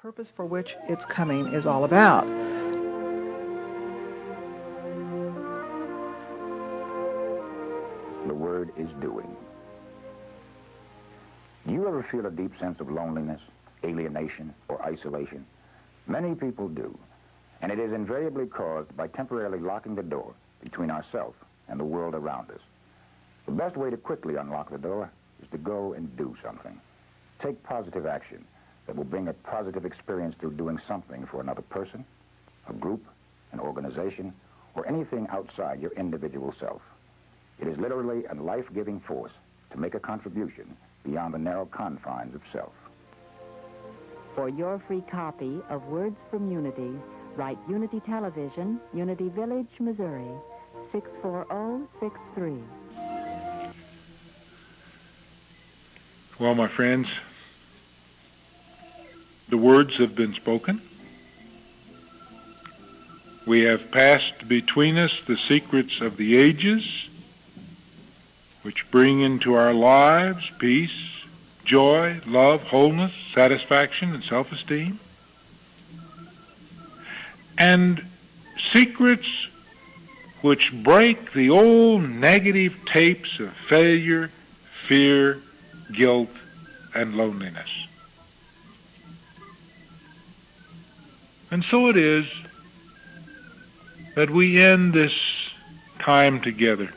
purpose for which its coming is all about. The word is doing. Do you ever feel a deep sense of loneliness, alienation, or isolation? Many people do, and it is invariably caused by temporarily locking the door between ourselves and the world around us. The best way to quickly unlock the door is to go and do something. Take positive action that will bring a positive experience through doing something for another person, a group, an organization, or anything outside your individual self. It is literally a life-giving force to make a contribution beyond the narrow confines of self. For your free copy of Words from Unity, write Unity Television, Unity Village, Missouri, 64063. Well, my friends, the words have been spoken. We have passed between us the secrets of the ages, which bring into our lives peace, joy, love, wholeness, satisfaction, and self-esteem. And secrets which break the old negative tapes of failure, fear, guilt, and loneliness. And so it is that we end this time together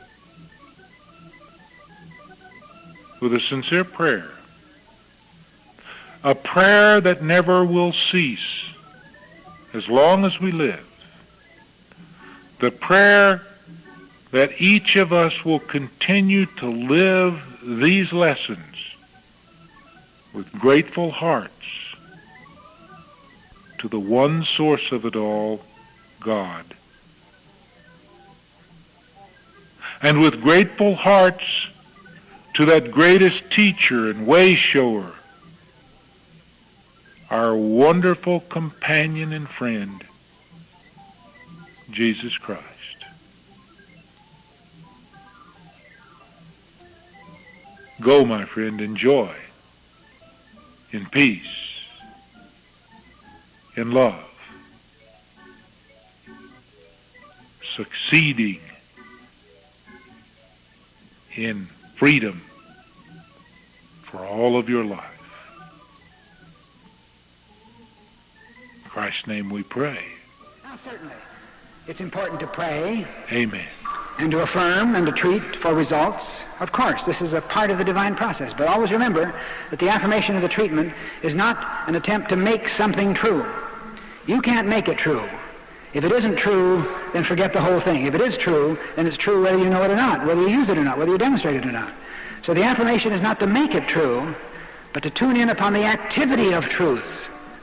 with a sincere prayer, a prayer that never will cease as long as we live, the prayer that each of us will continue to live these lessons with grateful hearts to the one source of it all, God. And with grateful hearts to that greatest teacher and way shower, our wonderful companion and friend, Jesus Christ. Go, my friend, in joy, in peace, in love, succeeding in freedom for all of your life. In Christ's name we pray. Now, certainly, it's important to pray. Amen. And to affirm and to treat for results. Of course, this is a part of the divine process. But always remember that the affirmation of the treatment is not an attempt to make something true. You can't make it true. If it isn't true, then forget the whole thing. If it is true, then it's true whether you know it or not, whether you use it or not, whether you demonstrate it or not. So the affirmation is not to make it true, but to tune in upon the activity of truth,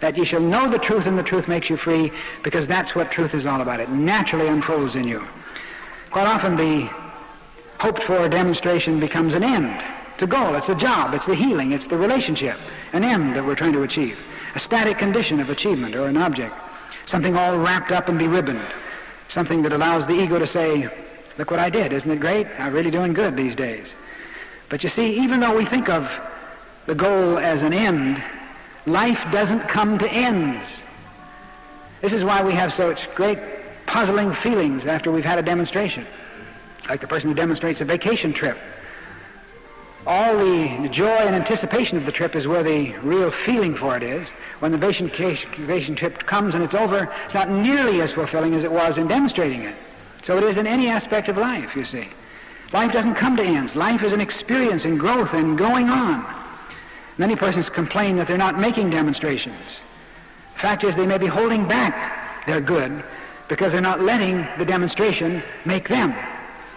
that you shall know the truth and the truth makes you free, because that's what truth is all about. It naturally unfolds in you. Quite often the hoped-for demonstration becomes an end. It's a goal, it's a job, it's the healing, it's the relationship, an end that we're trying to achieve, a static condition of achievement or an object, something all wrapped up and beribboned, something that allows the ego to say, look what I did, isn't it great? I'm really doing good these days. But you see, even though we think of the goal as an end, life doesn't come to ends. This is why we have such great puzzling feelings after we've had a demonstration, like the person who demonstrates a vacation trip. All the joy and anticipation of the trip is where the real feeling for it is. When the vacation trip comes and it's over, it's not nearly as fulfilling as it was in demonstrating it. So it is in any aspect of life, you see. Life doesn't come to ends. Life is an experience and growth and going on. Many persons complain that they're not making demonstrations. The fact is they may be holding back their good because they're not letting the demonstration make them.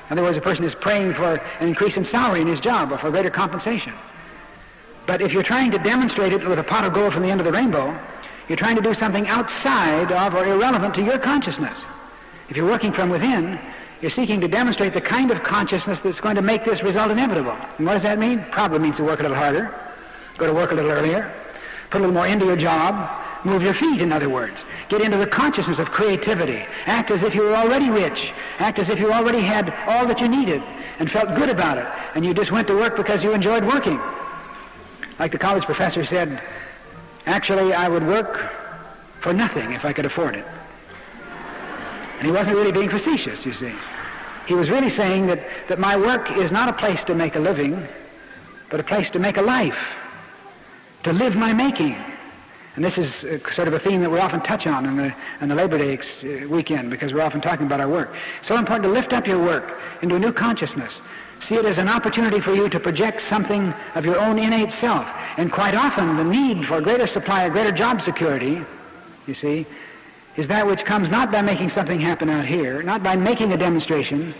In other words, a person is praying for an increase in salary in his job or for greater compensation. But if you're trying to demonstrate it with a pot of gold from the end of the rainbow, you're trying to do something outside of or irrelevant to your consciousness. If you're working from within, you're seeking to demonstrate the kind of consciousness that's going to make this result inevitable. And what does that mean? Probably means to work a little harder, go to work a little earlier, put a little more into your job, move your feet, in other words. Get into the consciousness of creativity. Act as if you were already rich. Act as if you already had all that you needed and felt good about it. And you just went to work because you enjoyed working. Like the college professor said, actually I would work for nothing if I could afford it. And he wasn't really being facetious, you see. He was really saying that my work is not a place to make a living, but a place to make a life, to live my making. And this is sort of a theme that we often touch on in the Labor Day weekend, because we're often talking about our work. It's so important to lift up your work into a new consciousness. See it as an opportunity for you to project something of your own innate self. And quite often the need for greater supply or greater job security, you see, is that which comes not by making something happen out here, not by making a demonstration,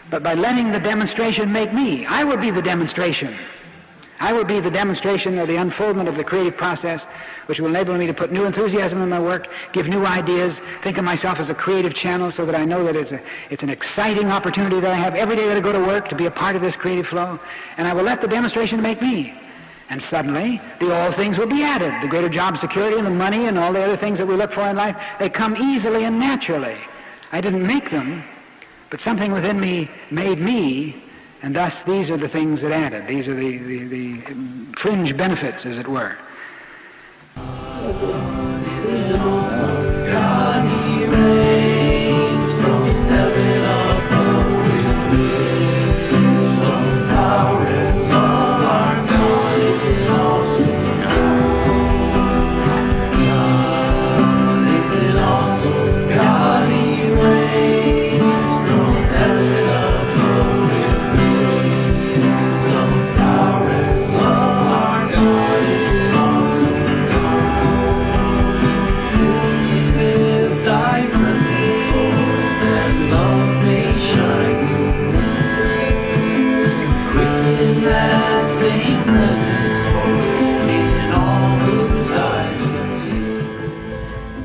but by letting the demonstration make me. I will be the demonstration. I will be the demonstration or the unfoldment of the creative process, which will enable me to put new enthusiasm in my work, give new ideas, think of myself as a creative channel so that I know that it's an exciting opportunity that I have every day that I go to work to be a part of this creative flow, and I will let the demonstration make me. And suddenly, all things will be added. The greater job security and the money and all the other things that we look for in life, they come easily and naturally. I didn't make them, but something within me made me, and thus these are the things that added. These are the fringe benefits, as it were.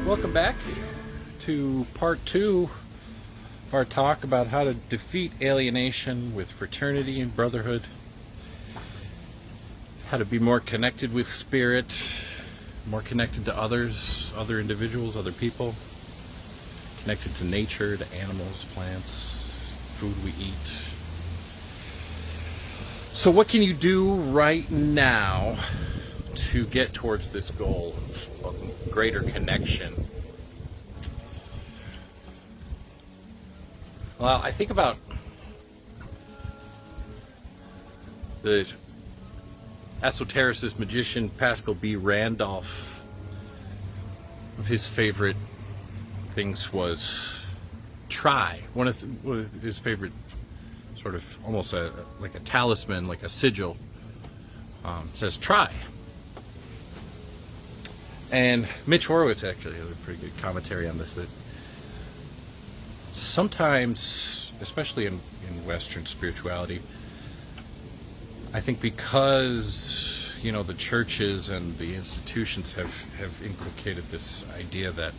Welcome back to part 2 of our talk about how to defeat alienation with fraternity and brotherhood, how to be more connected with spirit, more connected to others, other individuals, other people, connected to nature, to animals, plants, food we eat. So what can you do right now to get towards this goal of greater connection? Well, I think about the esotericist magician Pascal B. Randolph. One of his favorite things was try. One of his favorite sort of almost like a talisman, like a sigil, says try. And Mitch Horowitz actually has a pretty good commentary on this, that sometimes, especially in Western spirituality, I think because, the churches and the institutions have inculcated this idea that,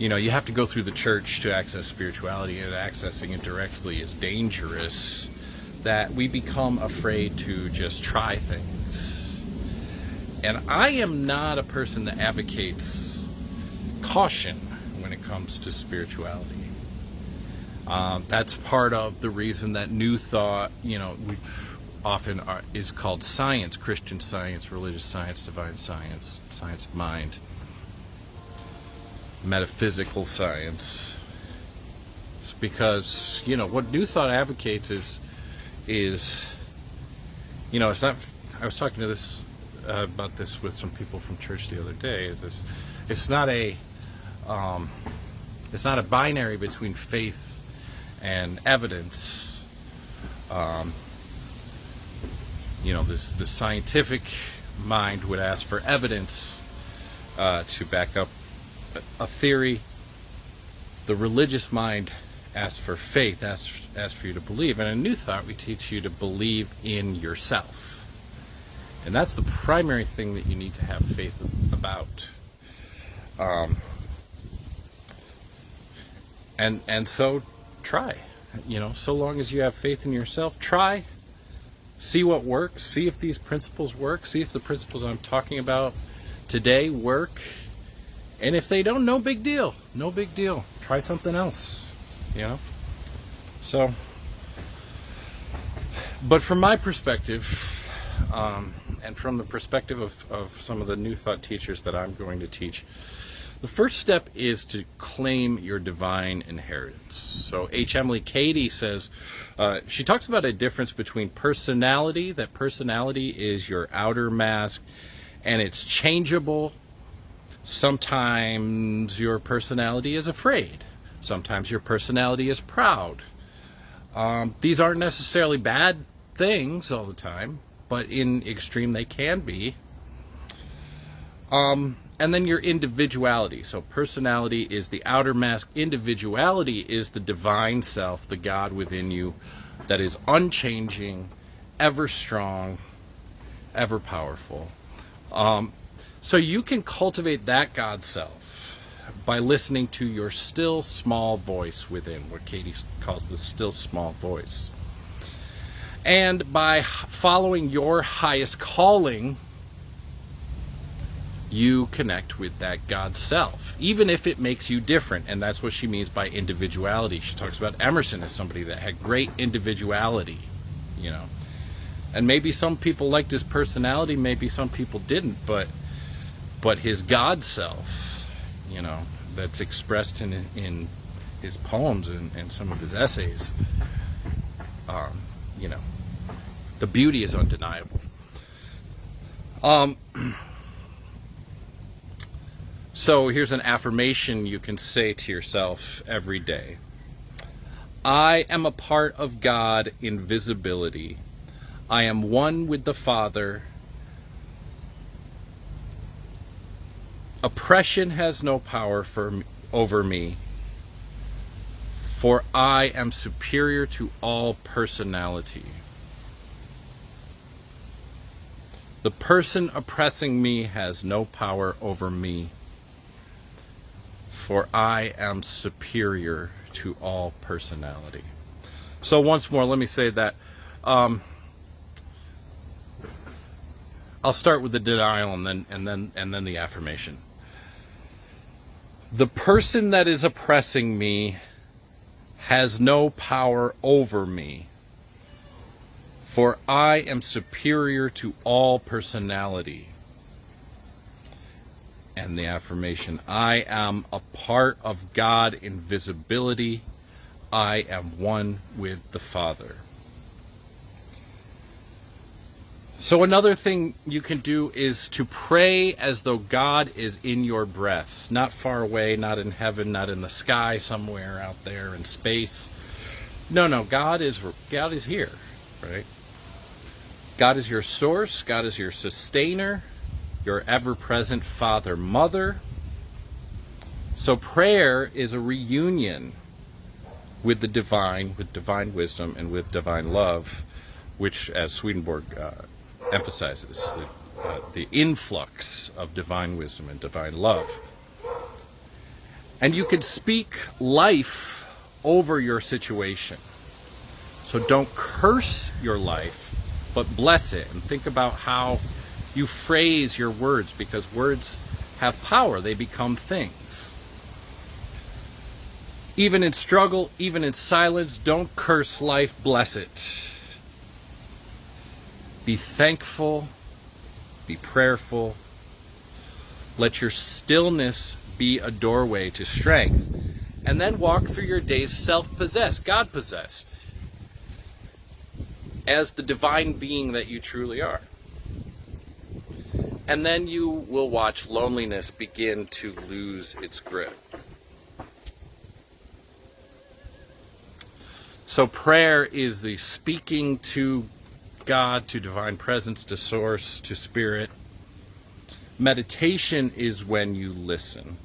you have to go through the church to access spirituality, and accessing it directly is dangerous, that we become afraid to just try things. And I am not a person that advocates caution when it comes to spirituality. That's part of the reason that New Thought, often is called science, Christian Science, religious science, divine science, science of mind, metaphysical science. It's because, what New Thought advocates is it's not, I was talking to this about this with some people from church the other day. It's not a binary between faith and evidence. The scientific mind would ask for evidence to back up a theory. The religious mind asks for faith, asks for you to believe. And in New Thought, we teach you to believe in yourself. And that's the primary thing that you need to have faith about. And so try. So long as you have faith in yourself, try. See what works. See if these principles work. See if the principles I'm talking about today work. And if they don't, no big deal. No big deal. Try something else. So, but from my perspective, and from the perspective of some of the New Thought teachers that I'm going to teach, the first step is to claim your divine inheritance. So Emilie Cady says, she talks about a difference between personality, that personality is your outer mask, and it's changeable. Sometimes your personality is afraid. Sometimes your personality is proud. These aren't necessarily bad things all the time, but in extreme they can be. And then your individuality. So personality is the outer mask. Individuality is the divine self, the God within you that is unchanging, ever strong, ever powerful. So you can cultivate that God self by listening to your still small voice within, what Cady calls the still small voice. And by following your highest calling, you connect with that God self, even if it makes you different. And that's what she means by individuality. She talks about Emerson as somebody that had great individuality, you know. And maybe some people liked his personality, maybe some people didn't, but his God self, you know, that's expressed in his poems and some of his essays, you know, the beauty is undeniable. So here's an affirmation you can say to yourself every day. I am a part of God in visibility. I am one with the Father. Oppression has no power over me, for I am superior to all personality. The person oppressing me has no power over me, for I am superior to all personality. So once more, let me say that. I'll start with the denial and then the affirmation. The person that is oppressing me has no power over me, for I am superior to all personality. And the affirmation, I am a part of God in visibility. I am one with the Father. So another thing you can do is to pray as though God is in your breath, not far away, not in heaven, not in the sky somewhere out there in space. No, God is here, right? God is your source, God is your sustainer, your ever-present Father, Mother. So prayer is a reunion with the divine, with divine wisdom and with divine love, which, as Swedenborg emphasizes, the influx of divine wisdom and divine love. And you can speak life over your situation. So don't curse your life, but bless it. And think about how you phrase your words, because words have power. They become things. Even in struggle, even in silence, don't curse life, bless it. Be thankful, be prayerful. Let your stillness be a doorway to strength. And then walk through your days self-possessed, God-possessed, as the divine being that you truly are. And then you will watch loneliness begin to lose its grip. So prayer is the speaking to God, to divine presence, to source, to spirit. Meditation is when you listen.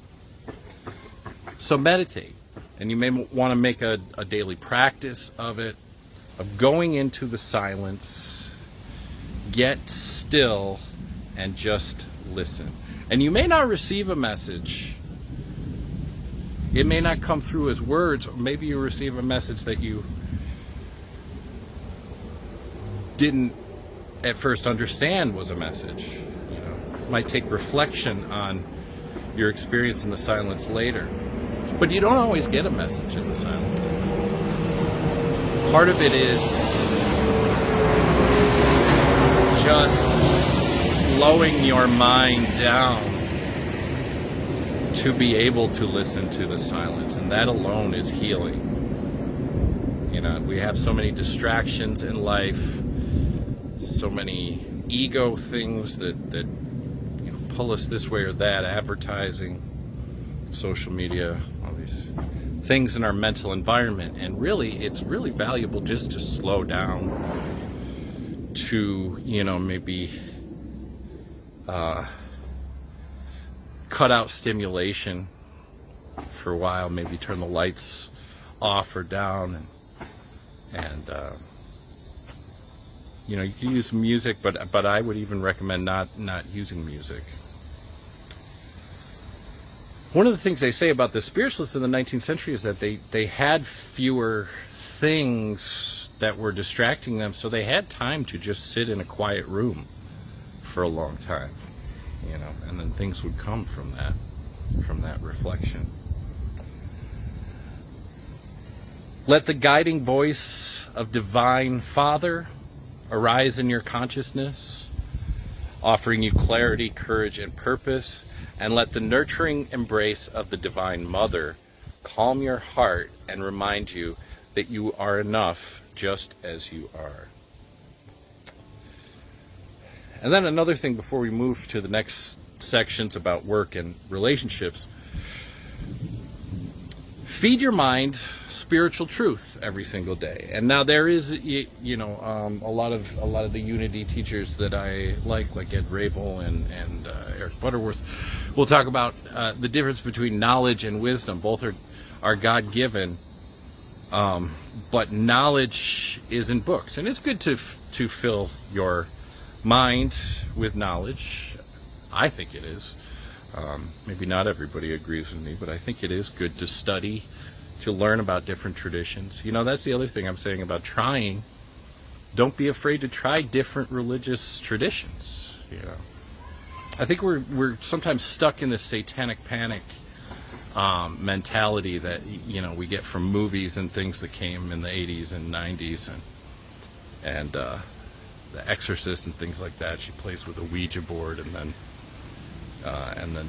So meditate. And you may want to make a daily practice of it, of going into the silence, get still, and just listen. And you may not receive a message. It may not come through as words, or maybe you receive a message that you didn't at first understand was a message. You know, it might take reflection on your experience in the silence later. But you don't always get a message in the silence. Part of it is just slowing your mind down to be able to listen to the silence, and that alone is healing. You know, we have so many distractions in life, so many ego things that you know, pull us this way or that, advertising, social media, all these things in our mental environment, and really it's really valuable just to slow down, to, you know, maybe cut out stimulation for a while, maybe turn the lights off or down, and you know, you can use music, but I would even recommend not using music. One of the things they say about the spiritualists in the 19th century is that they had fewer things that were distracting them, so they had time to just sit in a quiet room for a long time, you know, and then things would come from that reflection. Let the guiding voice of Divine Father arise in your consciousness, offering you clarity, courage, and purpose, and let the nurturing embrace of the Divine Mother calm your heart and remind you that you are enough just as you are. And then another thing before we move to the next sections about work and relationships: feed your mind spiritual truth every single day. And now there is, you know, a lot of the Unity teachers that I like Ed Rabel and Eric Butterworth, will talk about the difference between knowledge and wisdom. Both are God-given, but knowledge is in books, and it's good to fill your mind with knowledge. I think it is. Maybe not everybody agrees with me, but I think it is good to study, to learn about different traditions. You know, that's the other thing I'm saying about trying. Don't be afraid to try different religious traditions. You know, I think we're sometimes stuck in this satanic panic mentality that, you know, we get from movies and things that came in the 80s and 90s, and The Exorcist and things like that. She plays with a Ouija board, and then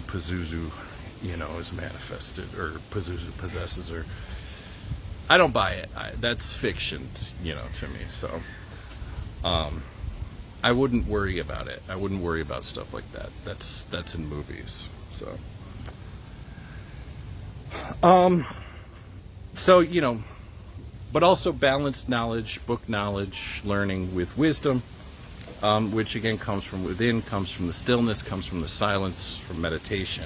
Pazuzu, you know, is manifested, or Pazuzu possesses her. I don't buy it. That's fiction, you know, to me. So I wouldn't worry about it. I wouldn't worry about stuff like that. That's in movies. So you know, but also balanced knowledge, book knowledge, learning with wisdom, which again comes from within, comes from the stillness, comes from the silence, from meditation.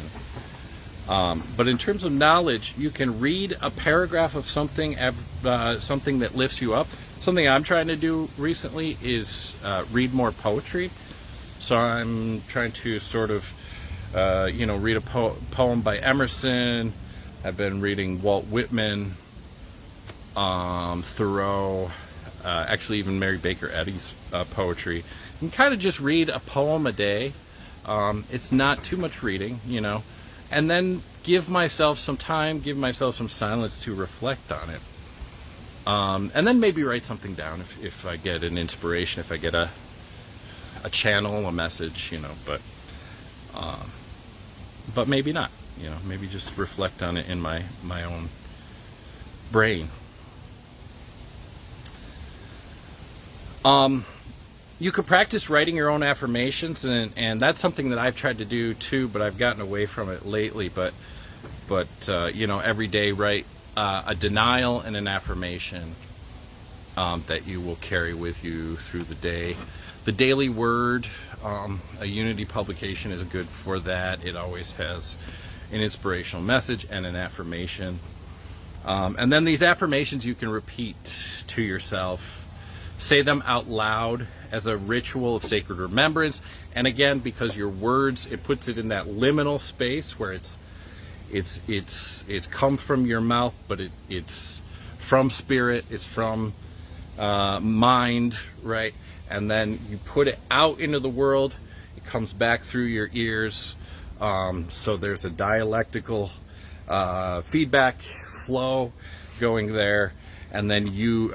But in terms of knowledge, you can read a paragraph of something that lifts you up. Something I'm trying to do recently is read more poetry. So I'm trying to sort of, you know, read a poem by Emerson. I've been reading Walt Whitman, Thoreau, actually even Mary Baker Eddy's poetry. You can kind of just read a poem a day. It's not too much reading, you know. And then give myself some time, give myself some silence to reflect on it. And then maybe write something down if I get an inspiration, if I get a channel, a message, you know, but maybe not, you know, maybe just reflect on it in my own brain. You could practice writing your own affirmations, and that's something that I've tried to do too, but I've gotten away from it lately. But you know, every day write a denial and an affirmation that you will carry with you through the day. The Daily Word, a Unity publication, is good for that. It always has an inspirational message and an affirmation. And then these affirmations you can repeat to yourself. Say them out loud as a ritual of sacred remembrance. And again, because your words, it puts it in that liminal space where it's come from your mouth, but it's from spirit, it's from mind, right? And then you put it out into the world. It comes back through your ears. So there's a dialectical feedback flow going there, and then you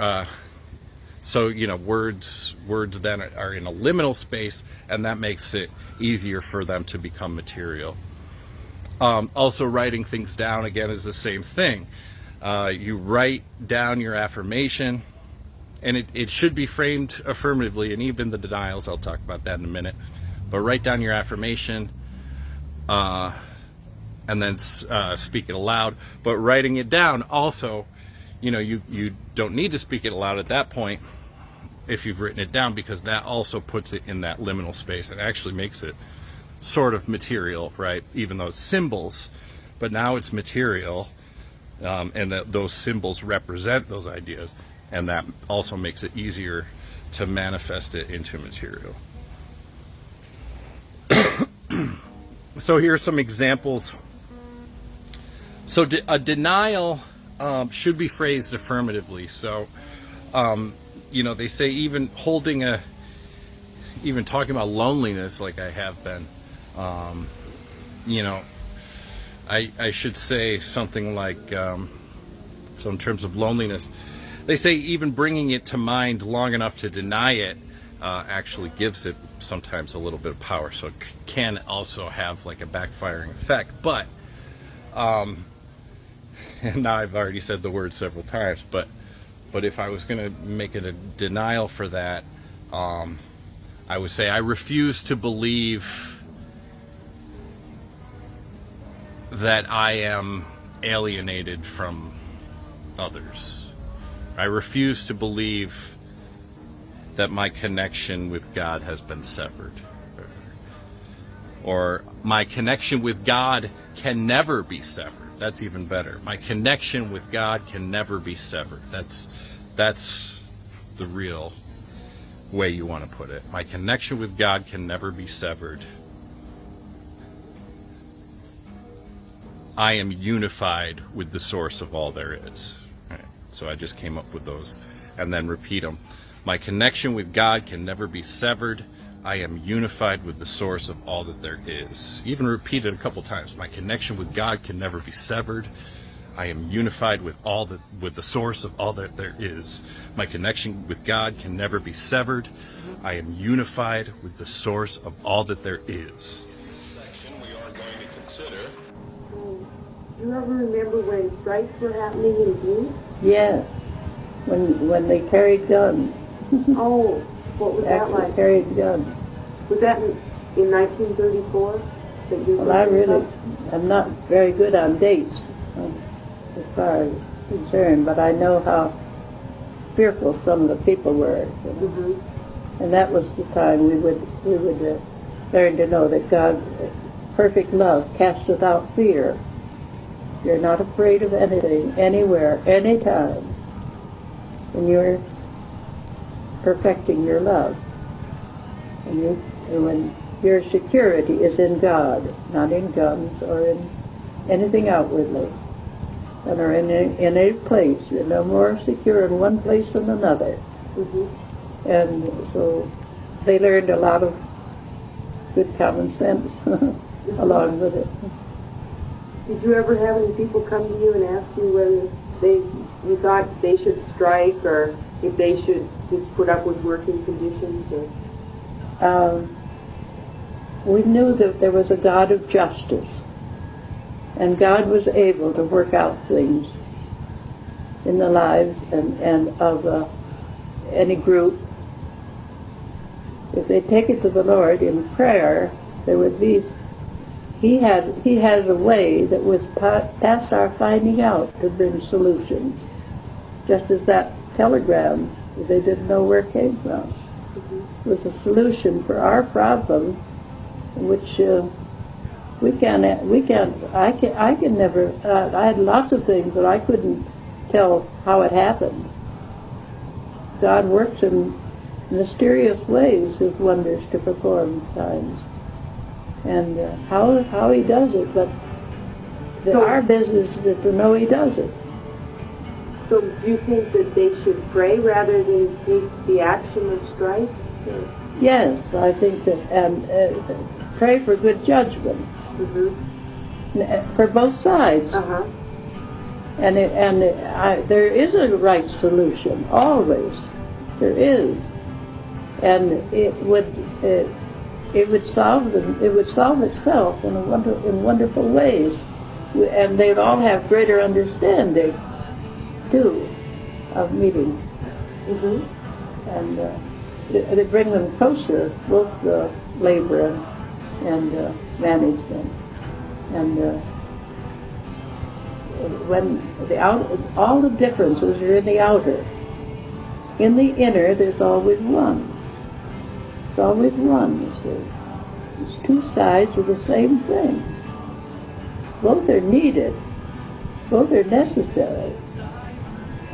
So, words then are in a liminal space, and that makes it easier for them to become material. Also, writing things down, again, is the same thing. You write down your affirmation, and it should be framed affirmatively, and even the denials, I'll talk about that in a minute. But write down your affirmation, and then speak it aloud. But writing it down also, you don't need to speak it aloud at that point if you've written it down, because that also puts it in that liminal space. It actually makes it sort of material, right? Even though it's symbols, but now it's material, and that those symbols represent those ideas, and that also makes it easier to manifest it into material. So here are some examples. So a denial should be phrased affirmatively. So, they say even talking about loneliness, like I have been, I should say something like, so in terms of loneliness, they say even bringing it to mind long enough to deny it actually gives it sometimes a little bit of power. So it can also have like a backfiring effect. But, and now I've already said the word several times, but if I was going to make it a denial for that, I would say I refuse to believe that I am alienated from others. I refuse to believe that my connection with God has been severed. Or my connection with God can never be severed. That's even better. My connection with God can never be severed. That's the real way you want to put it. My connection with God can never be severed. I am unified with the source of all there is. Right. So I just came up with those and then repeat them. My connection with God can never be severed. I am unified with the source of all that there is. Even repeat it a couple times. My connection with God can never be severed. I am unified with the source of all that there is. My connection with God can never be severed. I am unified with the source of all that there is. Do you ever remember when strikes were happening in Butte? Yes, when they carried guns. Oh, what was that Actually like? carried guns. Was that in 1934? I'm not very good on dates as far as concerned, but I know how fearful some of the people were. Mm-hmm. And that was the time we would learn to know that God's perfect love casteth out fear. You're not afraid of anything, anywhere, anytime, when you're perfecting your love. And when your security is in God, not in guns or in anything outwardly, and are in a place. You're no more secure in one place than another. Mm-hmm. And so they learned a lot of good common sense along with it. Did you ever have any people come to you and ask you whether you thought they should strike or if they should just put up with working conditions? Or? We knew that there was a God of justice, and God was able to work out things in the lives and of any group. If they take it to the Lord in prayer, there would be. He has a way that was past our finding out to bring solutions. Just as that telegram, they didn't know where it came from. Mm-hmm. It was a solution for our problem, which I can never. I had lots of things that I couldn't tell how it happened. God works in mysterious ways, His wonders to perform signs. And how He does it, but our business is to know He does it. So do you think that they should pray rather than take the action of strike? Yes, I think that, and pray for good judgment. Mm-hmm. For both sides. Uh-huh. And there is a right solution, always. there is, and it would solve itself in wonderful ways, and they'd all have greater understanding too of meeting. And they bring them closer, both the labor and management. And when all the differences are in the outer. In the inner, there's always one. It's always one, you see. It's two sides of the same thing. Both are needed. Both are necessary.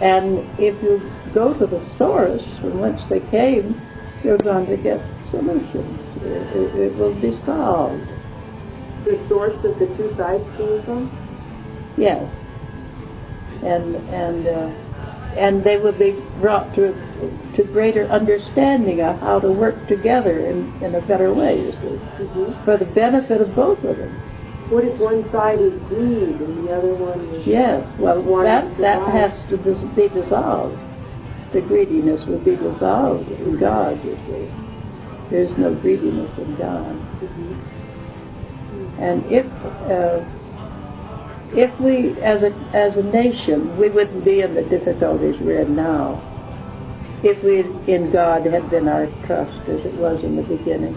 And if you go to the source from whence they came, you're going to get solutions. It will be solved. The source that the two sides came from? Yes. And they will be brought to greater understanding of how to work together in a better way, you see, for the benefit of both of them. What if one side is greed and the other one is... Yes, well, that has to be dissolved. The greediness will be dissolved in God, you see. There's no greediness in God. And if we, as a nation, we wouldn't be in the difficulties we're in now if we, in God, had been our trust as it was in the beginning.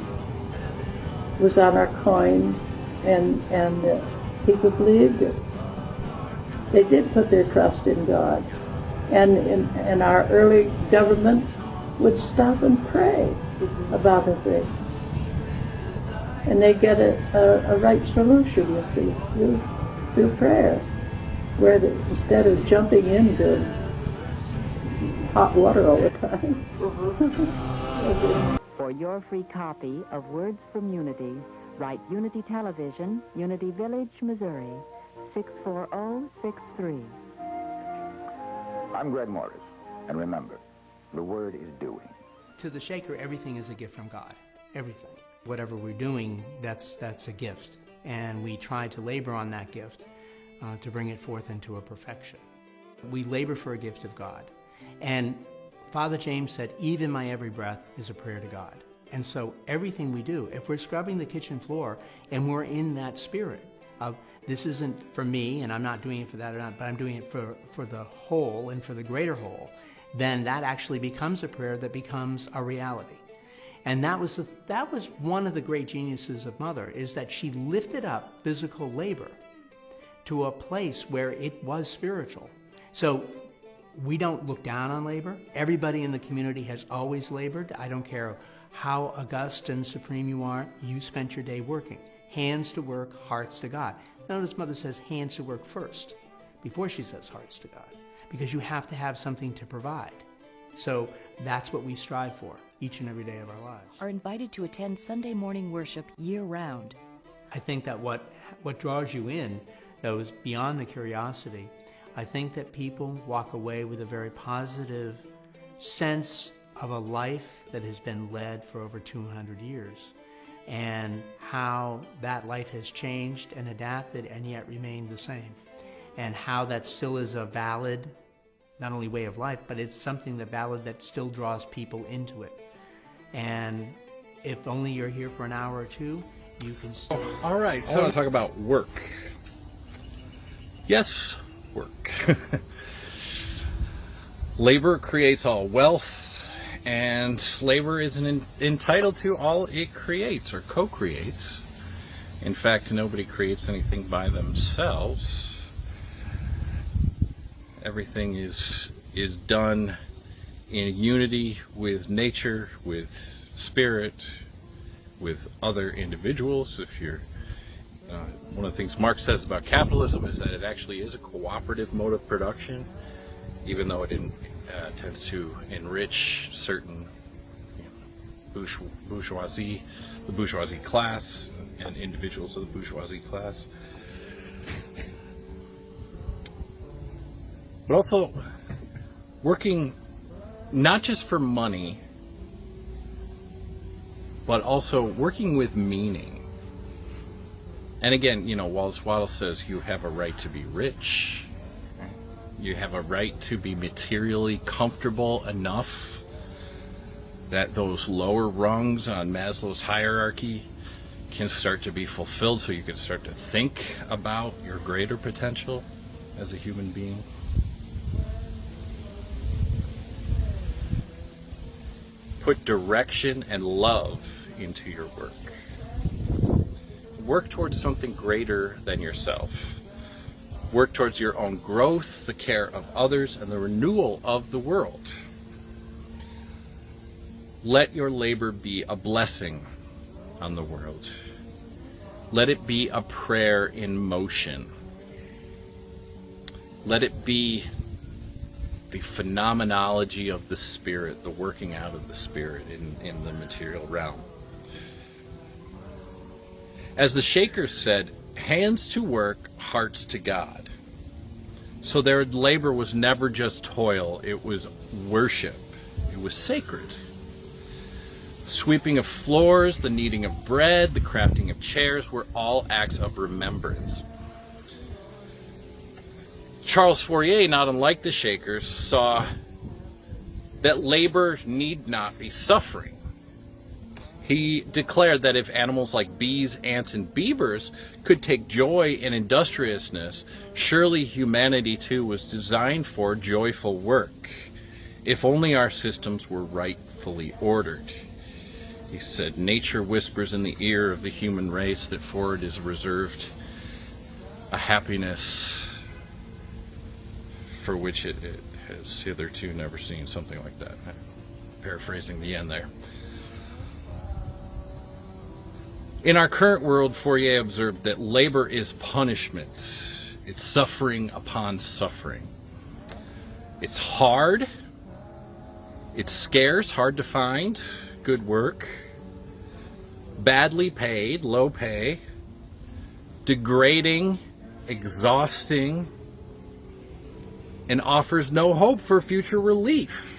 It was on our coins, and people believed it. They did put their trust in God. And our early government would stop and pray about a thing. And they get a right solution, you see, through prayer, where instead of jumping into hot water all the time. For your free copy of Words from Unity, write Unity Television, Unity Village, Missouri, 64063. I'm Greg Morris, and remember, the word is doing. To the Shaker, everything is a gift from God. Everything. Whatever we're doing, that's a gift. And we try to labor on that gift to bring it forth into a perfection. We labor for a gift of God. And Father James said, even my every breath is a prayer to God. And so everything we do, if we're scrubbing the kitchen floor and we're in that spirit of this isn't for me and I'm not doing it for that or not, but I'm doing it for the whole and for the greater whole, then that actually becomes a prayer that becomes a reality. And that was one of the great geniuses of Mother, is that she lifted up physical labor to a place where it was spiritual. So we don't look down on labor. Everybody in the community has always labored. I don't care how august and supreme you are, you spent your day working. Hands to work, hearts to God. Notice Mother says hands to work first, before she says hearts to God, because you have to have something to provide. So that's what we strive for each and every day of our lives. Are invited to attend Sunday morning worship year-round. I think that what draws you in, though, is beyond the curiosity. I think that people walk away with a very positive sense of a life that has been led for over 200 years, and how that life has changed and adapted and yet remained the same, and how that still is a valid, not only way of life, but it's something that still draws people into it. And if only you're here for an hour or two, you can still... All right, so I want to talk about work. Yes, work. Labor creates all wealth, and labor isn't entitled to all it creates or co-creates. In fact, nobody creates anything by themselves. Everything is done in unity with nature, with spirit, with other individuals. If you're one of the things Marx says about capitalism is that it actually is a cooperative mode of production, even though it tends to enrich certain bourgeoisie, the bourgeoisie class, and individuals of the bourgeoisie class. But also working not just for money, but also working with meaning. And again, Wallace Waddell says you have a right to be rich. You have a right to be materially comfortable enough that those lower rungs on Maslow's hierarchy can start to be fulfilled, so you can start to think about your greater potential as a human being. Put direction and love into your work. Work towards something greater than yourself. Work towards your own growth, the care of others, and the renewal of the world. Let your labor be a blessing on the world. Let it be a prayer in motion. Let it be the phenomenology of the Spirit, the working out of the Spirit in the material realm. As the Shakers said, hands to work, hearts to God. So their labor was never just toil, it was worship. It was sacred. Sweeping of floors, the kneading of bread, the crafting of chairs were all acts of remembrance. Charles Fourier, not unlike the Shakers, saw that labor need not be suffering. He declared that if animals like bees, ants, and beavers could take joy in industriousness, surely humanity too was designed for joyful work, if only our systems were rightfully ordered. He said, nature whispers in the ear of the human race that for it is reserved a happiness for which it has hitherto never seen, something like that. Paraphrasing the end there. In our current world, Fourier observed that labor is punishment. It's suffering upon suffering. It's hard. It's scarce, hard to find. Good work. Badly paid, low pay. Degrading, exhausting, and offers no hope for future relief.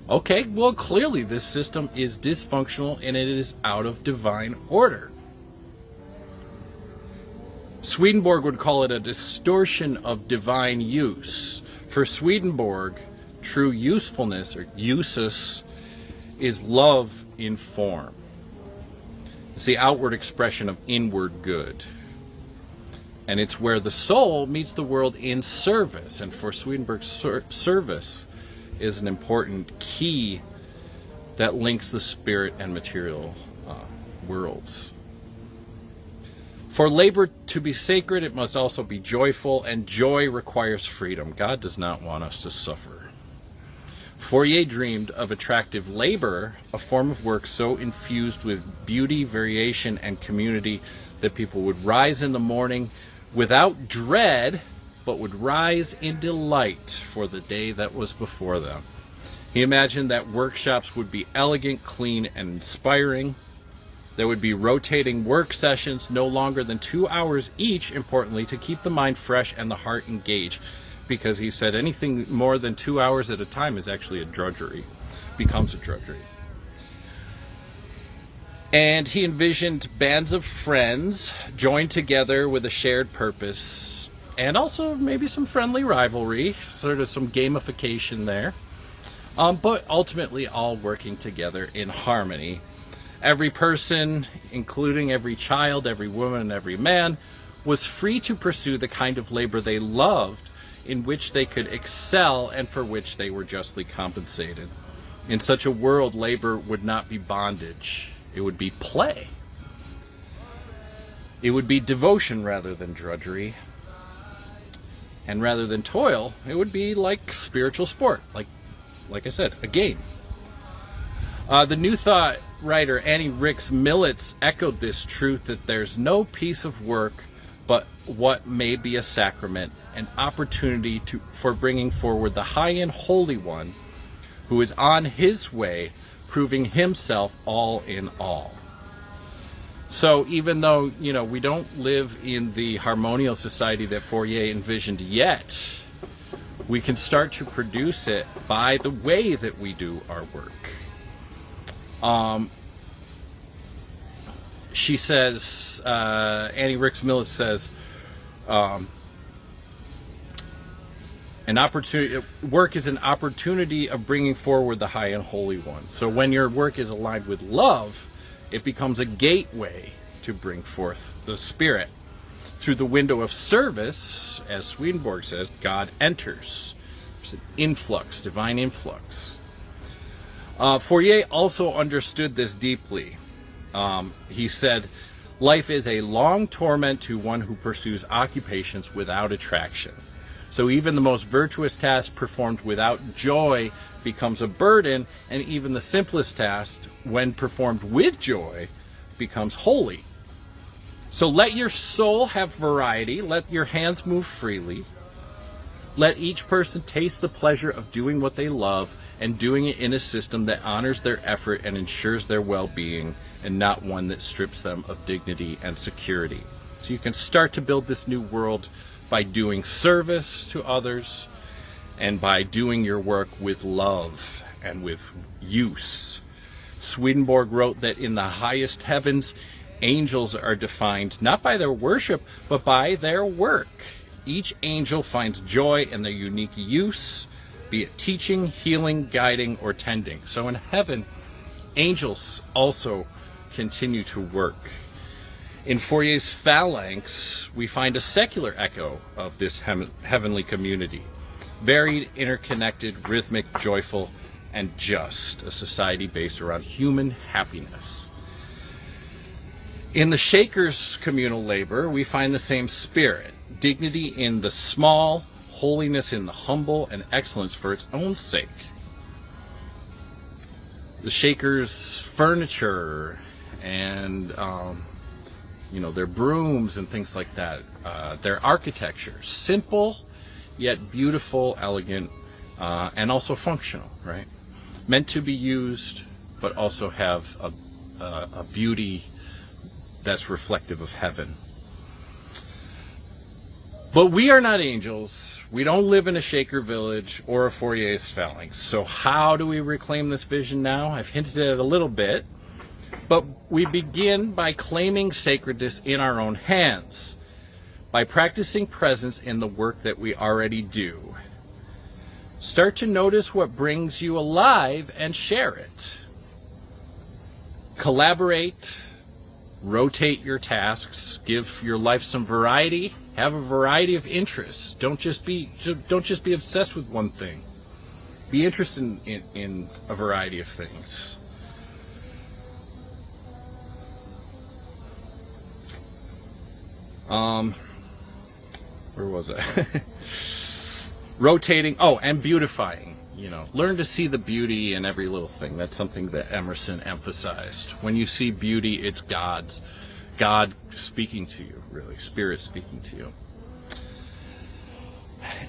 Okay, well, clearly this system is dysfunctional and it is out of divine order. Swedenborg would call it a distortion of divine use. For Swedenborg, true usefulness, or usus, is love in form. It's the outward expression of inward good. And it's where the soul meets the world in service. And for Swedenborg, service is an important key that links the spirit and material worlds. For labor to be sacred, it must also be joyful, and joy requires freedom. God does not want us to suffer. Fourier dreamed of attractive labor, a form of work so infused with beauty, variation, and community that people would rise in the morning without dread, but would rise in delight for the day that was before them. He imagined that workshops would be elegant, clean, and inspiring. There would be rotating work sessions, no longer than 2 hours each, importantly, to keep the mind fresh and the heart engaged, because he said anything more than 2 hours at a time is actually a drudgery, becomes a drudgery. And he envisioned bands of friends joined together with a shared purpose, and also maybe some friendly rivalry, sort of some gamification there, but ultimately all working together in harmony. Every person, including every child, every woman, and every man, was free to pursue the kind of labor they loved, in which they could excel and for which they were justly compensated. In such a world, labor would not be bondage. It would be play. It would be devotion rather than drudgery. And rather than toil, it would be like spiritual sport, like I said, a game. The New Thought writer Annie Ricks Millets echoed this truth that there's no piece of work but what may be a sacrament, an opportunity for bringing forward the high and holy one who is on his way, proving himself all in all. So even though, we don't live in the harmonial society that Fourier envisioned yet, we can start to produce it by the way that we do our work. She says, Annie Ricks Millet says, Work is an opportunity of bringing forward the high and holy one. So when your work is aligned with love, it becomes a gateway to bring forth the Spirit. Through the window of service, as Swedenborg says, God enters. There's an influx, divine influx. Fourier also understood this deeply. He said, life is a long torment to one who pursues occupations without attraction. So even the most virtuous task performed without joy becomes a burden, and even the simplest task, when performed with joy, becomes holy. So let your soul have variety, let your hands move freely, let each person taste the pleasure of doing what they love and doing it in a system that honors their effort and ensures their well-being, and not one that strips them of dignity and security. So you can start to build this new world by doing service to others and by doing your work with love and with use. Swedenborg wrote that in the highest heavens, angels are defined not by their worship, but by their work. Each angel finds joy in their unique use, be it teaching, healing, guiding, or tending. So in heaven, angels also continue to work. In Fourier's Phalanx, we find a secular echo of this heavenly community. Varied, interconnected, rhythmic, joyful, and just. A society based around human happiness. In the Shakers' communal labor, we find the same spirit. Dignity in the small, holiness in the humble, and excellence for its own sake. The Shakers' furniture and their brooms and things like that. Their architecture, simple yet beautiful, elegant, and also functional, right? Meant to be used, but also have a beauty that's reflective of heaven. But we are not angels. We don't live in a Shaker village or a Fourier's Phalanx. So how do we reclaim this vision now? I've hinted at it a little bit. But we begin by claiming sacredness in our own hands, by practicing presence in the work that we already do. Start to notice what brings you alive and share it. Collaborate, rotate your tasks, give your life some variety, have a variety of interests. Don't just be obsessed with one thing. Be interested in a variety of things. Where was I? Rotating, and beautifying. Learn to see the beauty in every little thing. That's something that Emerson emphasized. When you see beauty, it's God speaking to you, really, Spirit speaking to you.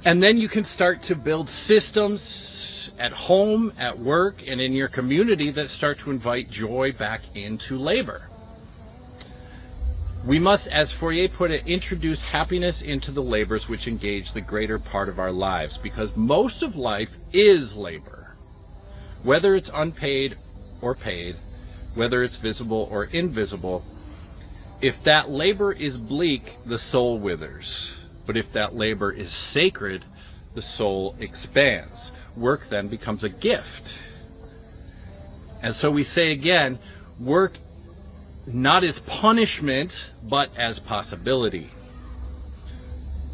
And then you can start to build systems at home, at work, and in your community that start to invite joy back into labor. We must, as Fourier put it, introduce happiness into the labors which engage the greater part of our lives, because most of life is labor. Whether it's unpaid or paid, whether it's visible or invisible, if that labor is bleak, the soul withers. But if that labor is sacred, the soul expands. Work then becomes a gift. And so we say again, work not as punishment, but as possibility.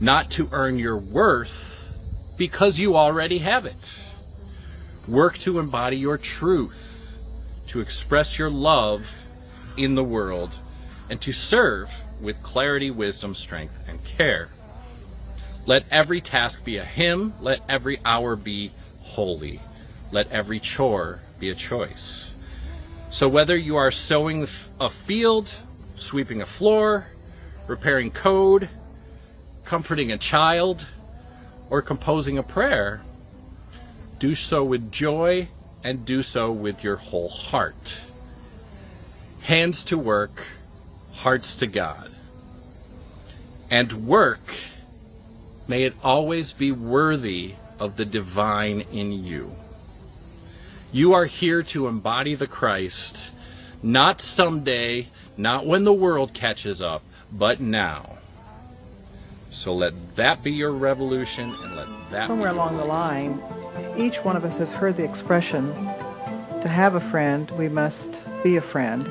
Not to earn your worth, because you already have it. Work to embody your truth, to express your love in the world, and to serve with clarity, wisdom, strength, and care. Let every task be a hymn, let every hour be holy, let every chore be a choice. So whether you are sowing a field, sweeping a floor, repairing code, comforting a child, or composing a prayer, do so with joy and do so with your whole heart. Hands to work, hearts to God. And work, may it always be worthy of the divine in you. You are here to embody the Christ, not someday, not when the world catches up, but now. So let that be your revolution, and let that Somewhere be your along the voice. line, each one of us has heard the expression, to have a friend, we must be a friend.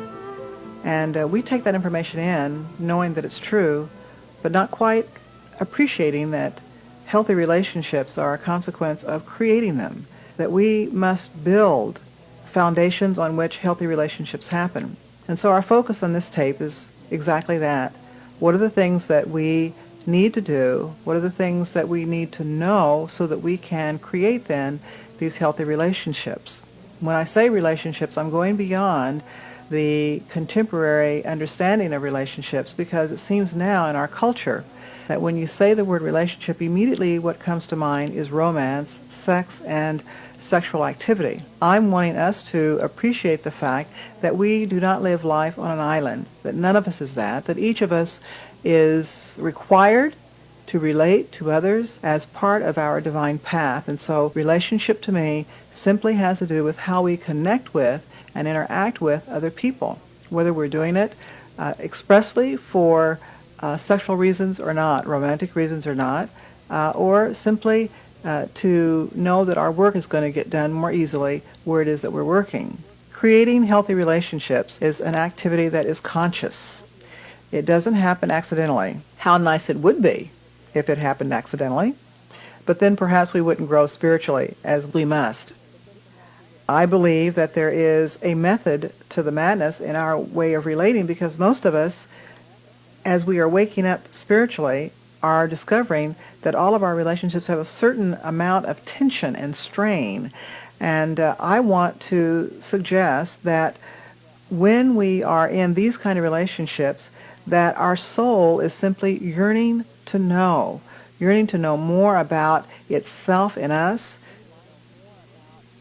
And we take that information in, knowing that it's true, but not quite appreciating that healthy relationships are a consequence of creating them, that we must build foundations on which healthy relationships happen. And so our focus on this tape is exactly that. What are the things that we need to do? What are the things that we need to know so that we can create then these healthy relationships? When I say relationships, I'm going beyond the contemporary understanding of relationships, because it seems now in our culture that when you say the word relationship, immediately what comes to mind is romance, sex, and sexual activity. I'm wanting us to appreciate the fact that we do not live life on an island, that none of us is that each of us is required to relate to others as part of our divine path. And so relationship to me simply has to do with how we connect with and interact with other people, whether we're doing it expressly for sexual reasons or not, romantic reasons or not, or simply to know that our work is going to get done more easily where it is that we're working. Creating healthy relationships is an activity that is conscious. It doesn't happen accidentally. How nice it would be if it happened accidentally, but then perhaps we wouldn't grow spiritually as we must. I believe that there is a method to the madness in our way of relating, because most of us, as we are waking up spiritually, are discovering that all of our relationships have a certain amount of tension and strain. And I want to suggest that when we are in these kind of relationships, that our soul is simply yearning to know more about itself in us,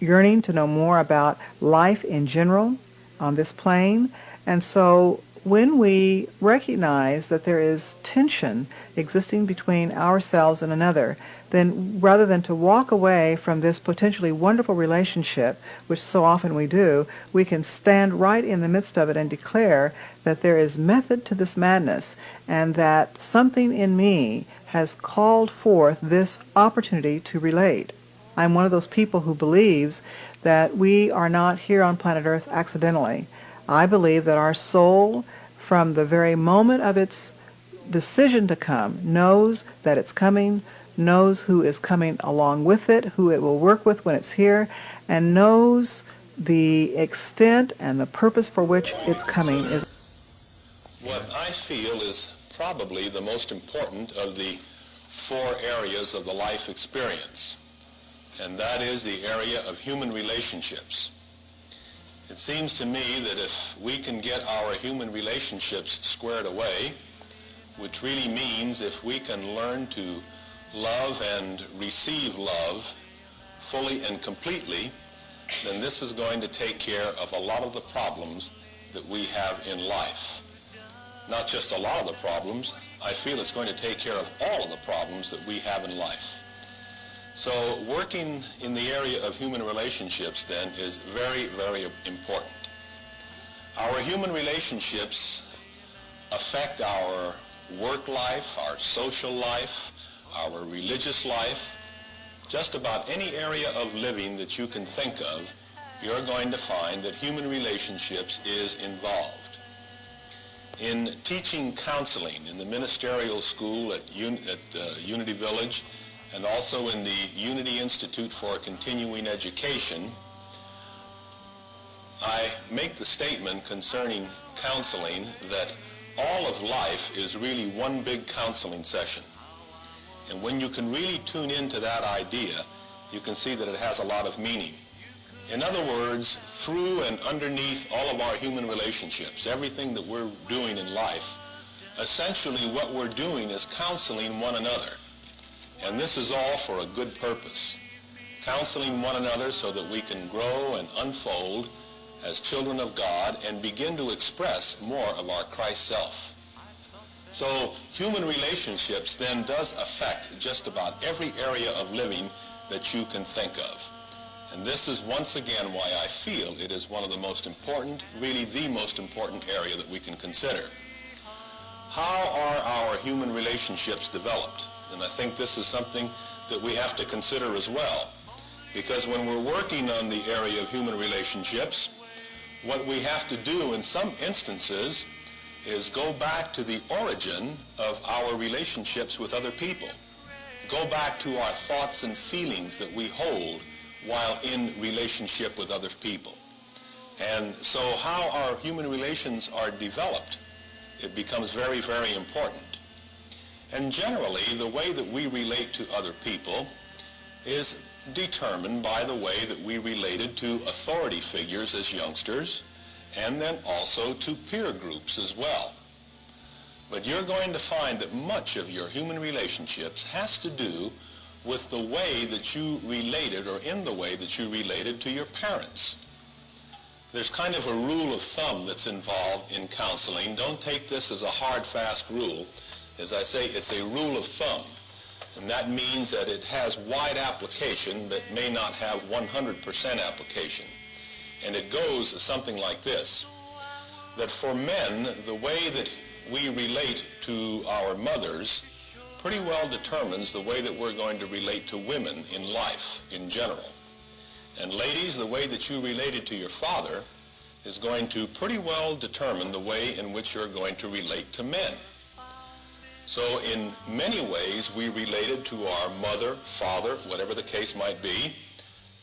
yearning to know more about life in general on this plane. And so when we recognize that there is tension existing between ourselves and another, then rather than to walk away from this potentially wonderful relationship, which so often we do, we can stand right in the midst of it and declare that there is method to this madness, and that something in me has called forth this opportunity to relate. I'm one of those people who believes that we are not here on planet Earth accidentally. I believe that our soul, from the very moment of its decision to come, knows that it's coming, knows who is coming along with it, who it will work with when it's here, and knows the extent and the purpose for which it's coming is. What I feel is probably the most important of the 4 areas of the life experience, and that is the area of human relationships. It seems to me that if we can get our human relationships squared away, which really means if we can learn to love and receive love fully and completely, then this is going to take care of a lot of the problems that we have in life. Not just a lot of the problems, I feel it's going to take care of all of the problems that we have in life. So working in the area of human relationships then is very, very important. Our human relationships affect our work life, our social life, our religious life. Just about any area of living that you can think of, you're going to find that human relationships is involved. In teaching counseling in the ministerial school at Unity Village, and also in the Unity Institute for Continuing Education, I make the statement concerning counseling that all of life is really one big counseling session. And when you can really tune into that idea, you can see that it has a lot of meaning. In other words, through and underneath all of our human relationships, everything that we're doing in life, essentially what we're doing is counseling one another. And this is all for a good purpose. Counseling one another so that we can grow and unfold as children of God and begin to express more of our Christ self. So human relationships then does affect just about every area of living that you can think of. And this is once again why I feel it is one of the most important, really the most important area that we can consider. How are our human relationships developed. And I think this is something that we have to consider as well. Because when we're working on the area of human relationships, what we have to do in some instances is go back to the origin of our relationships with other people. Go back to our thoughts and feelings that we hold while in relationship with other people. And so how our human relations are developed, it becomes very, very important. And generally, the way that we relate to other people is determined by the way that we related to authority figures as youngsters, and then also to peer groups as well. But you're going to find that much of your human relationships has to do with the way that you related, or in the way that you related to your parents. There's kind of a rule of thumb that's involved in counseling. Don't take this as a hard, fast rule. As I say, it's a rule of thumb. And that means that it has wide application, but may not have 100% application. And it goes something like this, that for men, the way that we relate to our mothers pretty well determines the way that we're going to relate to women in life in general. And ladies, the way that you related to your father is going to pretty well determine the way in which you're going to relate to men. So in many ways, we related to our mother, father, whatever the case might be,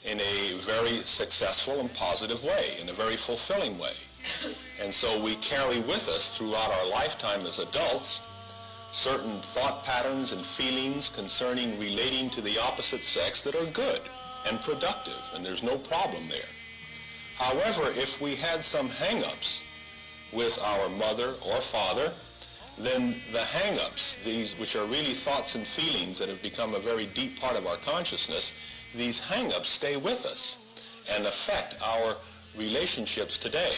in a very successful and positive way, in a very fulfilling way. And so we carry with us throughout our lifetime as adults certain thought patterns and feelings concerning relating to the opposite sex that are good and productive, and there's no problem there. However, if we had some hang-ups with our mother or father, then the hang-ups, these which are really thoughts and feelings that have become a very deep part of our consciousness, these hang-ups stay with us and affect our relationships today.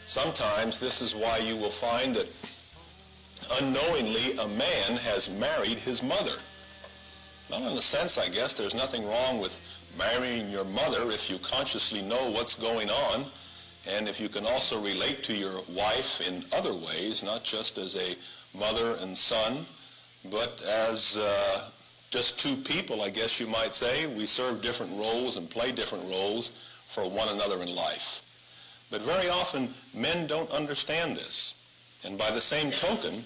Sometimes this is why you will find that unknowingly a man has married his mother. Well, in a sense, I guess there's nothing wrong with marrying your mother if you consciously know what's going on, and if you can also relate to your wife in other ways, not just as a mother and son, but as just two people, I guess you might say. We serve different roles and play different roles for one another in life. But very often, men don't understand this. And by the same token,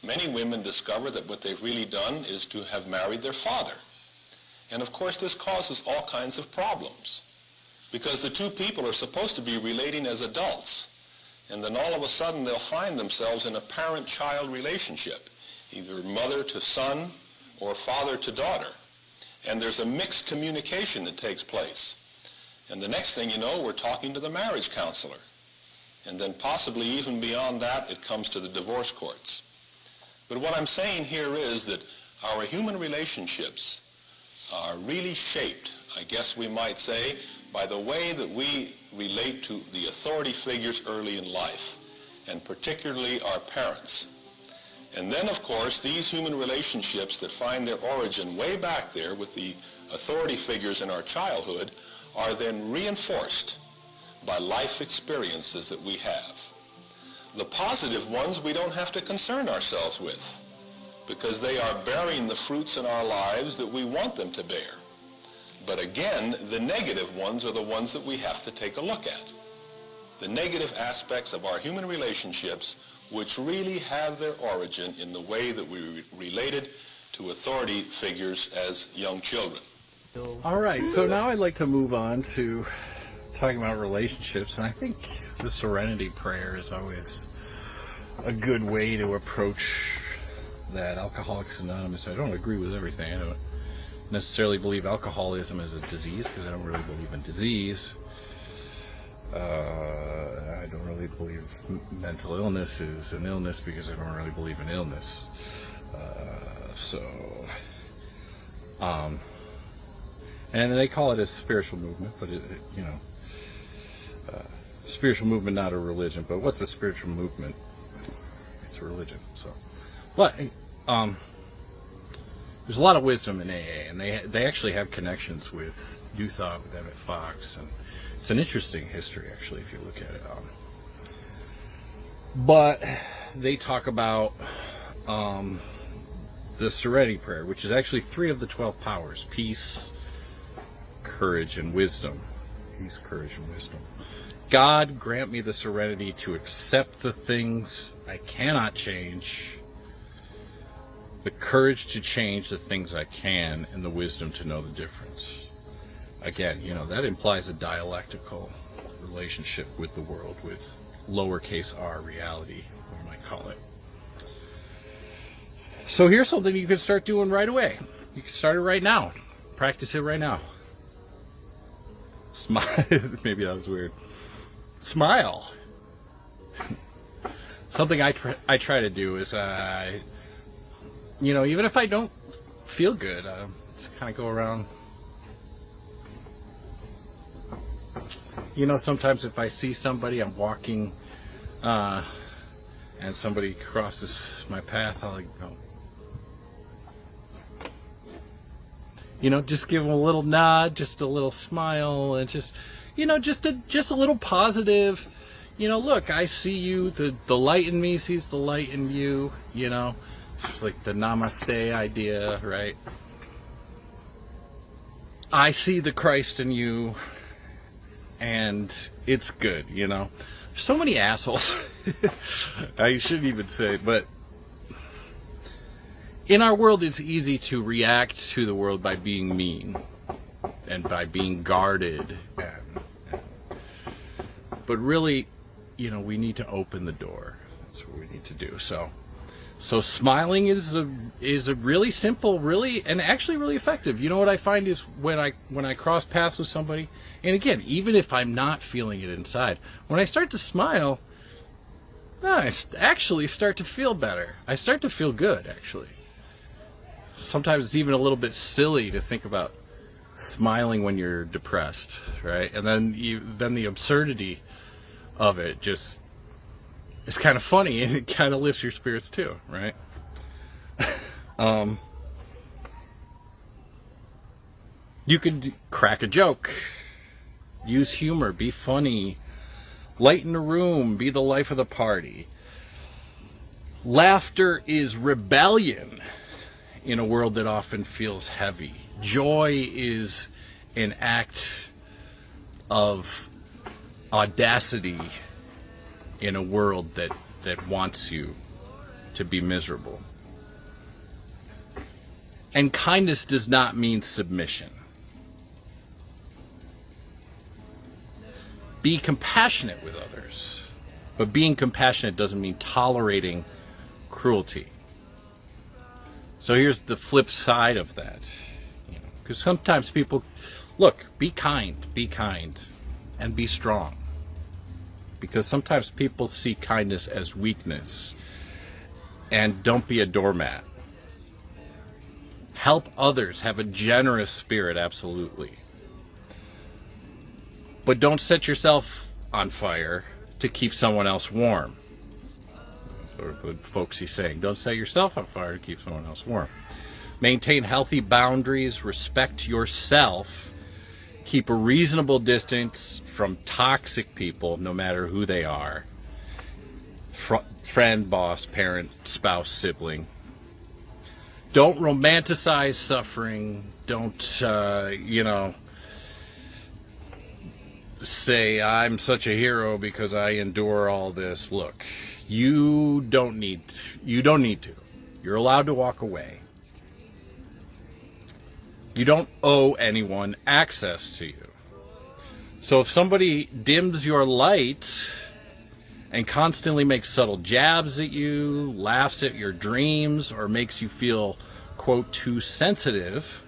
many women discover that what they've really done is to have married their father. And of course, this causes all kinds of problems, because the two people are supposed to be relating as adults. And then all of a sudden, they'll find themselves in a parent-child relationship, either mother to son or father to daughter. And there's a mixed communication that takes place. And the next thing you know, we're talking to the marriage counselor. And then possibly even beyond that, it comes to the divorce courts. But what I'm saying here is that our human relationships are really shaped, I guess we might say, by the way that we relate to the authority figures early in life, and particularly our parents. And then, of course, these human relationships that find their origin way back there with the authority figures in our childhood are then reinforced by life experiences that we have. The positive ones we don't have to concern ourselves with, because they are bearing the fruits in our lives that we want them to bear. But again, the negative ones are the ones that we have to take a look at. The negative aspects of our human relationships, which really have their origin in the way that we related to authority figures as young children. All right, so now I'd like to move on to talking about relationships, and I think the Serenity Prayer is always a good way to approach that. Alcoholics Anonymous, I don't agree with everything. I don't necessarily believe alcoholism is a disease, because I don't really believe in disease. I don't really believe mental illness is an illness, because I don't really believe in illness. And they call it a spiritual movement, but spiritual movement, not a religion. But what's a spiritual movement? It's a religion. So, but there's a lot of wisdom in AA, and they actually have connections with New Thought, with Emmett Fox, and it's an interesting history, actually, if you look at it. But they talk about the Serenity Prayer, which is actually 3 of the 12 powers: peace, courage, and wisdom. Peace, courage, and wisdom. God, grant me the serenity to accept the things I cannot change, the courage to change the things I can, and the wisdom to know the difference. Again, that implies a dialectical relationship with the world, with lowercase r reality, we might call it. So here's something you can start doing right away. You can start it right now. Practice it right now. Smile. Maybe that was weird. Smile. Something I try to do is, even if I don't feel good, just kind of go around. Sometimes if I see somebody, I'm walking, and somebody crosses my path, I'll go, just give them a little nod, just a little smile, and just a little positive, look, I see you, the light in me sees the light in you, it's like the namaste idea, right? I see the Christ in you, and it's good, So many assholes. I shouldn't even say, but in our world, it's easy to react to the world by being mean and by being guarded. But really, we need to open the door. That's what we need to do. So smiling is a really simple, and actually really effective. What I find is when I cross paths with somebody, and again, even if I'm not feeling it inside, when I start to smile, I actually start to feel better. I start to feel good, actually. Sometimes it's even a little bit silly to think about smiling when you're depressed, right? And then the absurdity of it just, it's kind of funny, and it kind of lifts your spirits too, right? You could crack a joke, use humor, be funny, lighten the room, be the life of the party. Laughter is rebellion in a world that often feels heavy. Joy is an act of audacity in a world that wants you to be miserable. And kindness does not mean submission. Be compassionate with others, but being compassionate doesn't mean tolerating cruelty. So here's the flip side of that. Because sometimes people, look, be kind, and be strong. Because sometimes people see kindness as weakness. And don't be a doormat. Help others, have a generous spirit, absolutely. But don't set yourself on fire to keep someone else warm. Sort of a folksy saying, don't set yourself on fire to keep someone else warm. Maintain healthy boundaries, respect yourself, keep a reasonable distance from toxic people, no matter who they are. Friend, boss, parent, spouse, sibling. Don't romanticize suffering. Don't, say, I'm such a hero because I endure all this. Look, you don't need to. You're allowed to walk away. You don't owe anyone access to you. So if somebody dims your light and constantly makes subtle jabs at you, laughs at your dreams, or makes you feel, quote, too sensitive,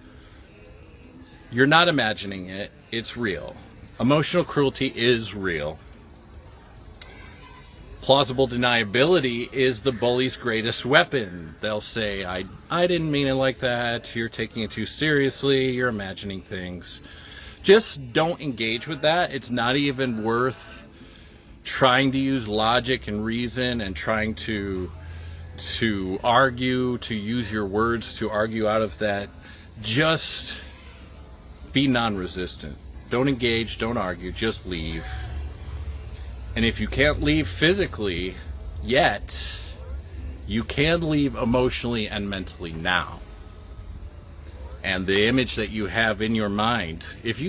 you're not imagining it. It's real. Emotional cruelty is real. Plausible deniability is the bully's greatest weapon. They'll say, I didn't mean it like that. You're taking it too seriously. You're imagining things. Just don't engage with that. It's not even worth trying to use logic and reason and trying to argue, to use your words to argue out of that. Just be non-resistant. Don't engage, don't argue, just leave. And if you can't leave physically yet, You can leave emotionally and mentally now. And the image that you have in your mind, if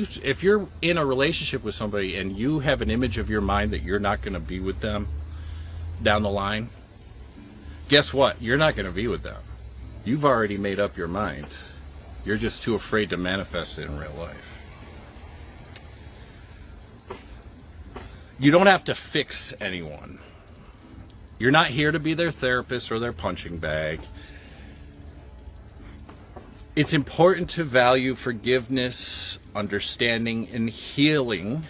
you're in a relationship with somebody and you have an image of your mind that you're not going to be with them down the line, guess what? You're not going to be with them. You've already made up your mind. You're just too afraid to manifest it in real life. You don't have to fix anyone. You're not here to be their therapist or their punching bag. It's important to value forgiveness, understanding, and healing,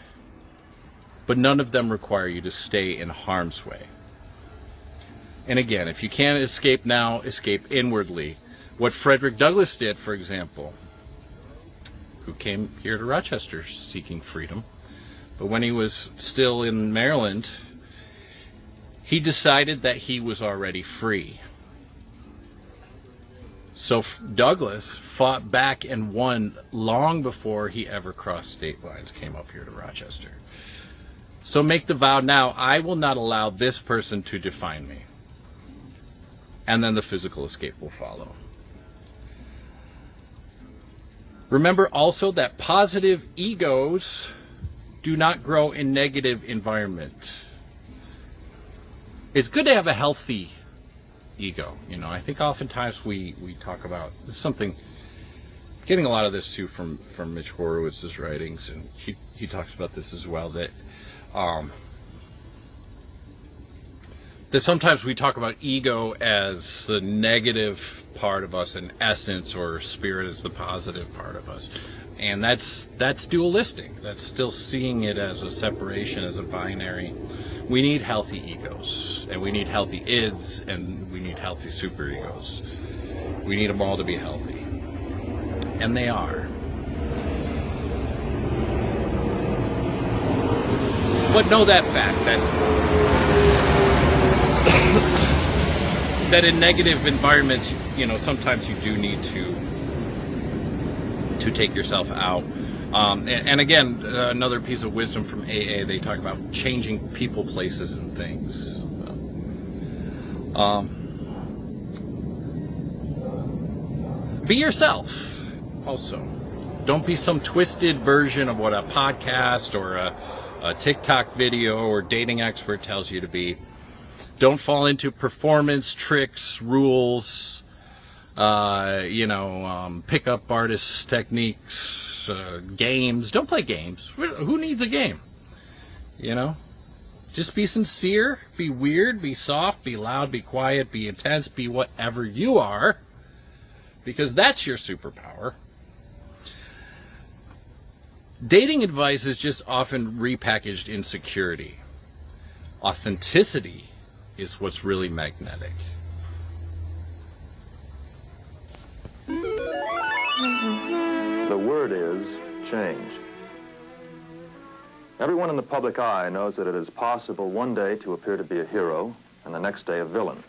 but none of them require you to stay in harm's way. And again, if you can't escape now, escape inwardly. What Frederick Douglass did, for example, who came here to Rochester seeking freedom, but when he was still in Maryland, he decided that he was already free. So Douglass fought back and won long before he ever crossed state lines, came up here to Rochester. So make the vow now, I will not allow this person to define me. And then the physical escape will follow. Remember also that positive egos do not grow in negative environment. It's good to have a healthy ego. You know, I think oftentimes we talk about something, getting a lot of this too from Mitch Horowitz's writings, and he talks about this as well, that sometimes we talk about ego as the negative part of us, and essence or spirit as the positive part of us, and that's dualistic. That's still seeing it as a separation, as a binary. We need healthy egos, and we need healthy ids, and we need healthy superegos. We need them all to be healthy. And they are. But know that fact, that in negative environments, you know, sometimes you do need to take yourself out. And again, another piece of wisdom from AA, they talk about changing people, places, and things. Be yourself also. Don't be some twisted version of what a podcast or a TikTok video or dating expert tells you to be. Don't fall into performance, tricks, rules, pick-up artist techniques, games. Don't play games. Who needs a game? You know? Just be sincere, be weird, be soft, be loud, be quiet, be intense, be whatever you are, because that's your superpower. Dating advice is just often repackaged insecurity. Authenticity is what's really magnetic. The word is change. Everyone in the public eye knows that it is possible one day to appear to be a hero and the next day a villain.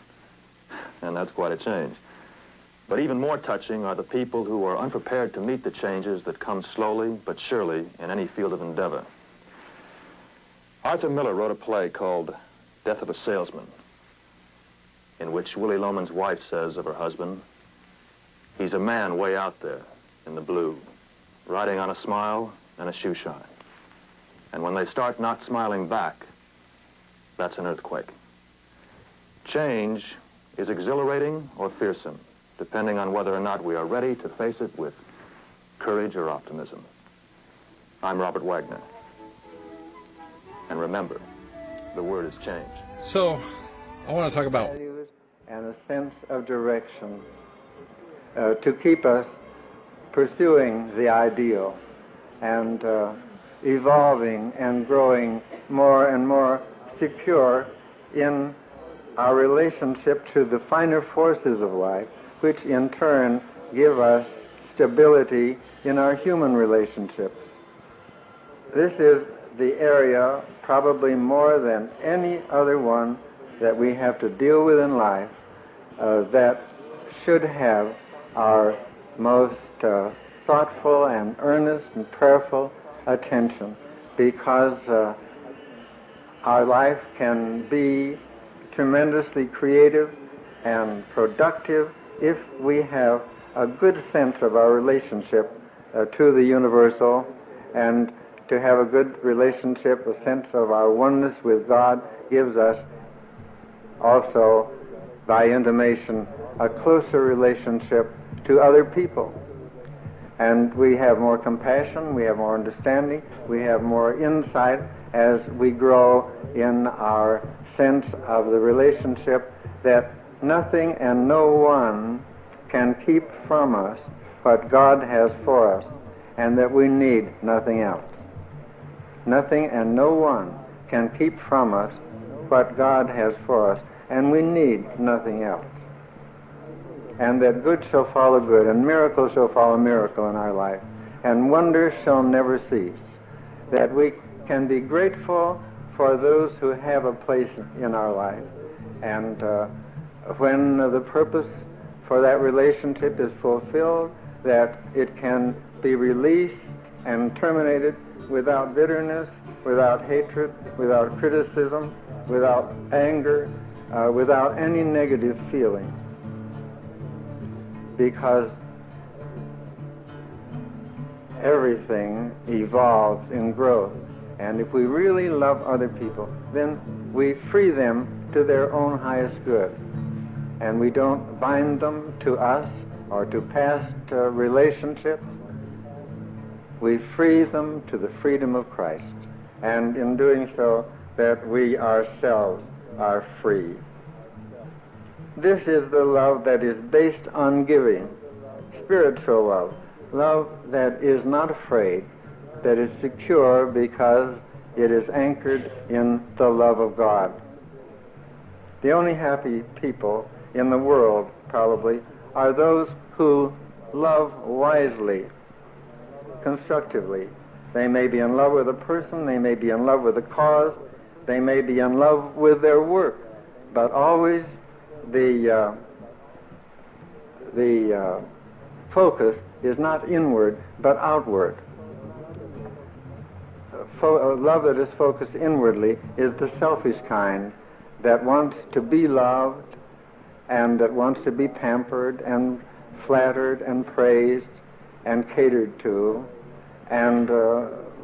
And that's quite a change. But even more touching are the people who are unprepared to meet the changes that come slowly but surely in any field of endeavor. Arthur Miller wrote a play called Death of a Salesman, in which Willie Loman's wife says of her husband, he's a man way out there in the blue, riding on a smile and a shoe shine. And when they start not smiling back, that's an earthquake. Change is exhilarating or fearsome, depending on whether or not we are ready to face it with courage or optimism. I'm Robert Wagner. And remember, the word is change. So, I want to talk about values and a sense of direction to keep us pursuing the ideal and evolving and growing more and more secure in our relationship to the finer forces of life, which in turn give us stability in our human relationships. This is the area, probably more than any other one that we have to deal with in life, that should have our most thoughtful and earnest and prayerful attention, because our life can be tremendously creative and productive if we have a good sense of our relationship to the universal, and to have a good relationship, a sense of our oneness with God, gives us also, by intimation, a closer relationship to other people. And we have more compassion, we have more understanding, we have more insight as we grow in our sense of the relationship that nothing and no one can keep from us what God has for us, and that we need nothing else. Nothing and no one can keep from us what God has for us, and we need nothing else. And that good shall follow good, and miracle shall follow miracle in our life, and wonders shall never cease. That we can be grateful for those who have a place in our life, and when the purpose for that relationship is fulfilled, that it can be released and terminated without bitterness, without hatred, without criticism, without anger, without any negative feeling. Because everything evolves in growth. And if we really love other people, then we free them to their own highest good. And we don't bind them to us or to past relationships. We free them to the freedom of Christ. And in doing so, that we ourselves are free. This is the love that is based on giving, spiritual love, love that is not afraid, that is secure because it is anchored in the love of God. The only happy people in the world, probably, are those who love wisely, constructively. They may be in love with a person, they may be in love with a cause, they may be in love with their work, but always the focus is not inward, but outward. Love that is focused inwardly is the selfish kind that wants to be loved and that wants to be pampered and flattered and praised and catered to, and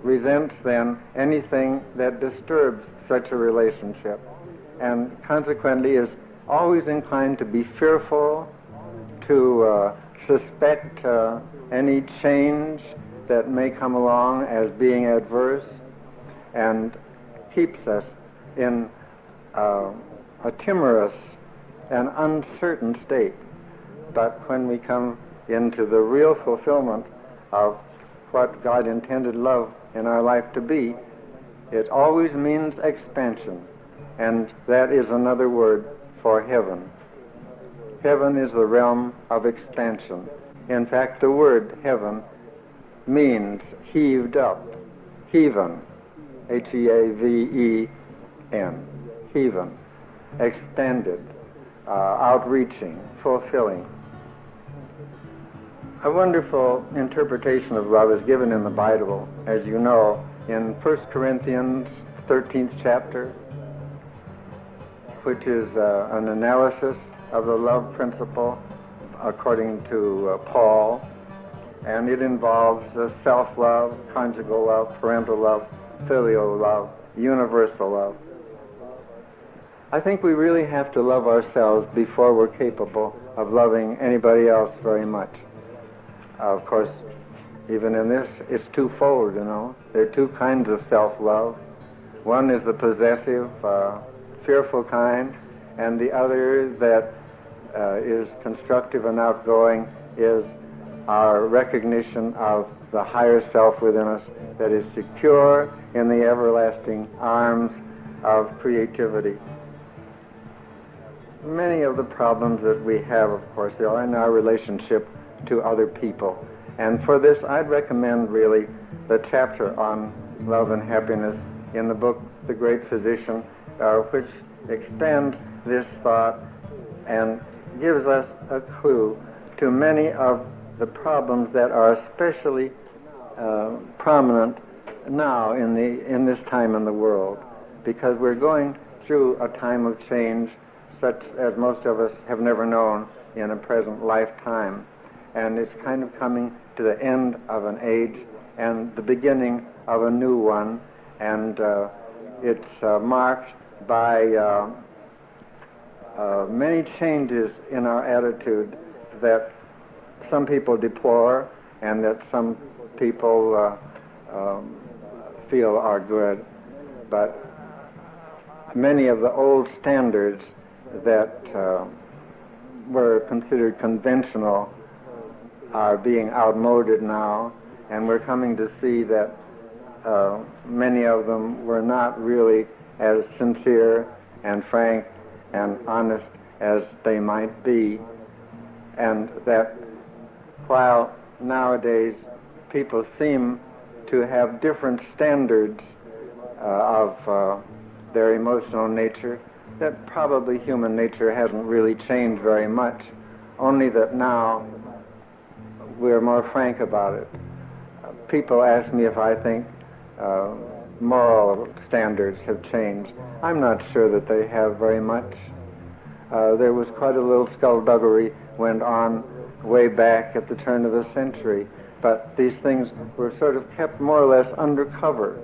resents then anything that disturbs such a relationship, and consequently is always inclined to be fearful, to suspect any change that may come along as being adverse, and keeps us in a timorous and uncertain state. But when we come into the real fulfillment of what God intended love in our life to be, it always means expansion, and that is another word for heaven. Heaven is the realm of expansion. In fact, the word heaven means heaved up, heaven, H-E-A-V-E-N, heaven, extended, outreaching, fulfilling. A wonderful interpretation of love is given in the Bible, as you know, in 1 Corinthians 13th chapter, which is an analysis of the love principle according to Paul, and it involves self-love, conjugal love, parental love, filial love, universal love. I think we really have to love ourselves before we're capable of loving anybody else very much. Of course, even in this, it's twofold, you know. There are two kinds of self-love. One is the possessive, fearful kind, and the other that is constructive and outgoing is our recognition of the higher self within us that is secure in the everlasting arms of creativity. Many of the problems that we have, of course, are in our relationship to other people. And for this, I'd recommend really the chapter on love and happiness in the book, The Great Physician, which extends this thought and gives us a clue to many of the problems that are especially prominent now in this time in the world, because we're going through a time of change such as most of us have never known in a present lifetime. And it's kind of coming to the end of an age and the beginning of a new one, and it's marked by many changes in our attitude that some people deplore and that some people feel are good. But many of the old standards that were considered conventional are being outmoded now, and we're coming to see that many of them were not really as sincere and frank and honest as they might be, and that while nowadays people seem to have different standards of their emotional nature, that probably human nature hasn't really changed very much, only that now we're more frank about it. People ask me if I think moral standards have changed. I'm not sure that they have very much. There was quite a little skullduggery went on way back at the turn of the century, but these things were sort of kept more or less undercover.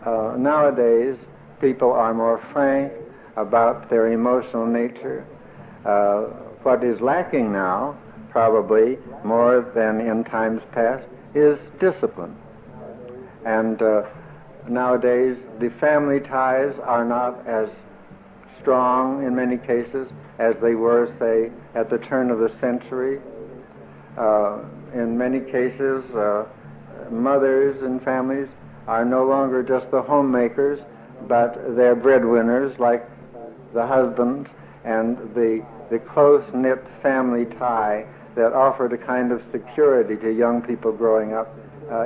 Nowadays, people are more frank about their emotional nature. What is lacking now, probably more than in times past, is discipline. And nowadays, the family ties are not as strong in many cases as they were, say, at the turn of the century. In many cases, mothers and families are no longer just the homemakers, but they're breadwinners like the husbands, and the close-knit family tie that offered a kind of security to young people growing up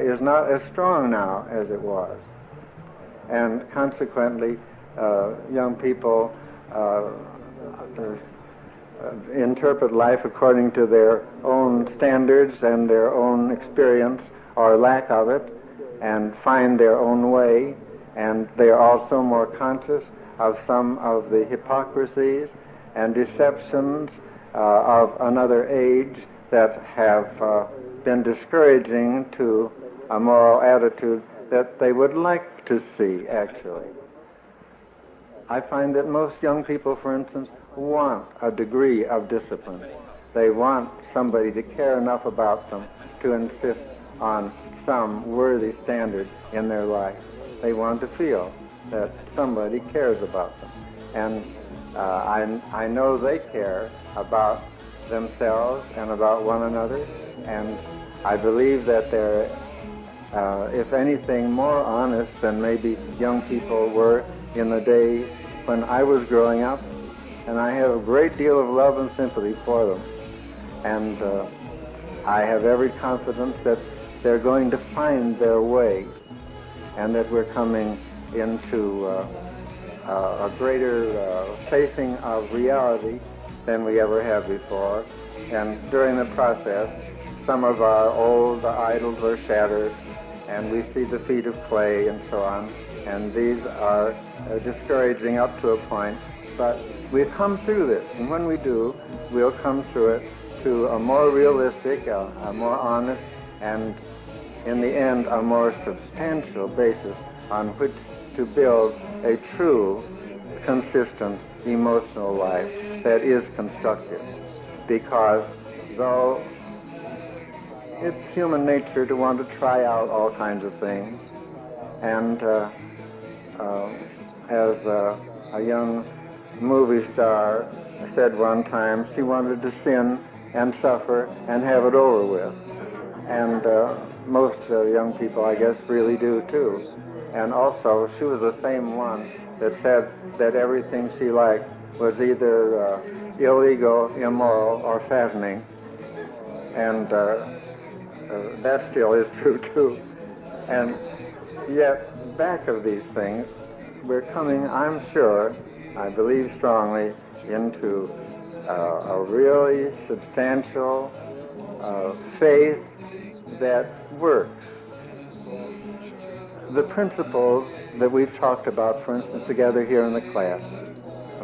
is not as strong now as it was. And consequently, young people interpret life according to their own standards and their own experience or lack of it, and find their own way, and they are also more conscious of some of the hypocrisies and deceptions of another age that have been discouraging to a moral attitude that they would like to see, actually. I find that most young people, for instance, want a degree of discipline. They want somebody to care enough about them to insist on some worthy standard in their life. They want to feel that somebody cares about them. And I know they care about themselves and about one another, and I believe that they're, if anything, more honest than maybe young people were in the day when I was growing up, and I have a great deal of love and sympathy for them. And I have every confidence that they're going to find their way, and that we're coming into a greater facing of reality than we ever have before. And during the process, some of our old idols are shattered, and we see the feet of clay and so on, and these are discouraging up to a point, but we've come through this, and when we do, we'll come through it to a more realistic, a more honest, and in the end, a more substantial basis on which to build a true, consistent, emotional life that is constructive. Because though it's human nature to want to try out all kinds of things, and as a young movie star said one time, she wanted to sin and suffer and have it over with. And most young people, I guess, really do too. And also, she was the same one that said that everything she liked was either illegal, immoral, or fattening. And that still is true too. And yet, back of these things, we're coming, I'm sure, I believe strongly, into a really substantial faith that works. The principles that we've talked about, for instance, together here in the class,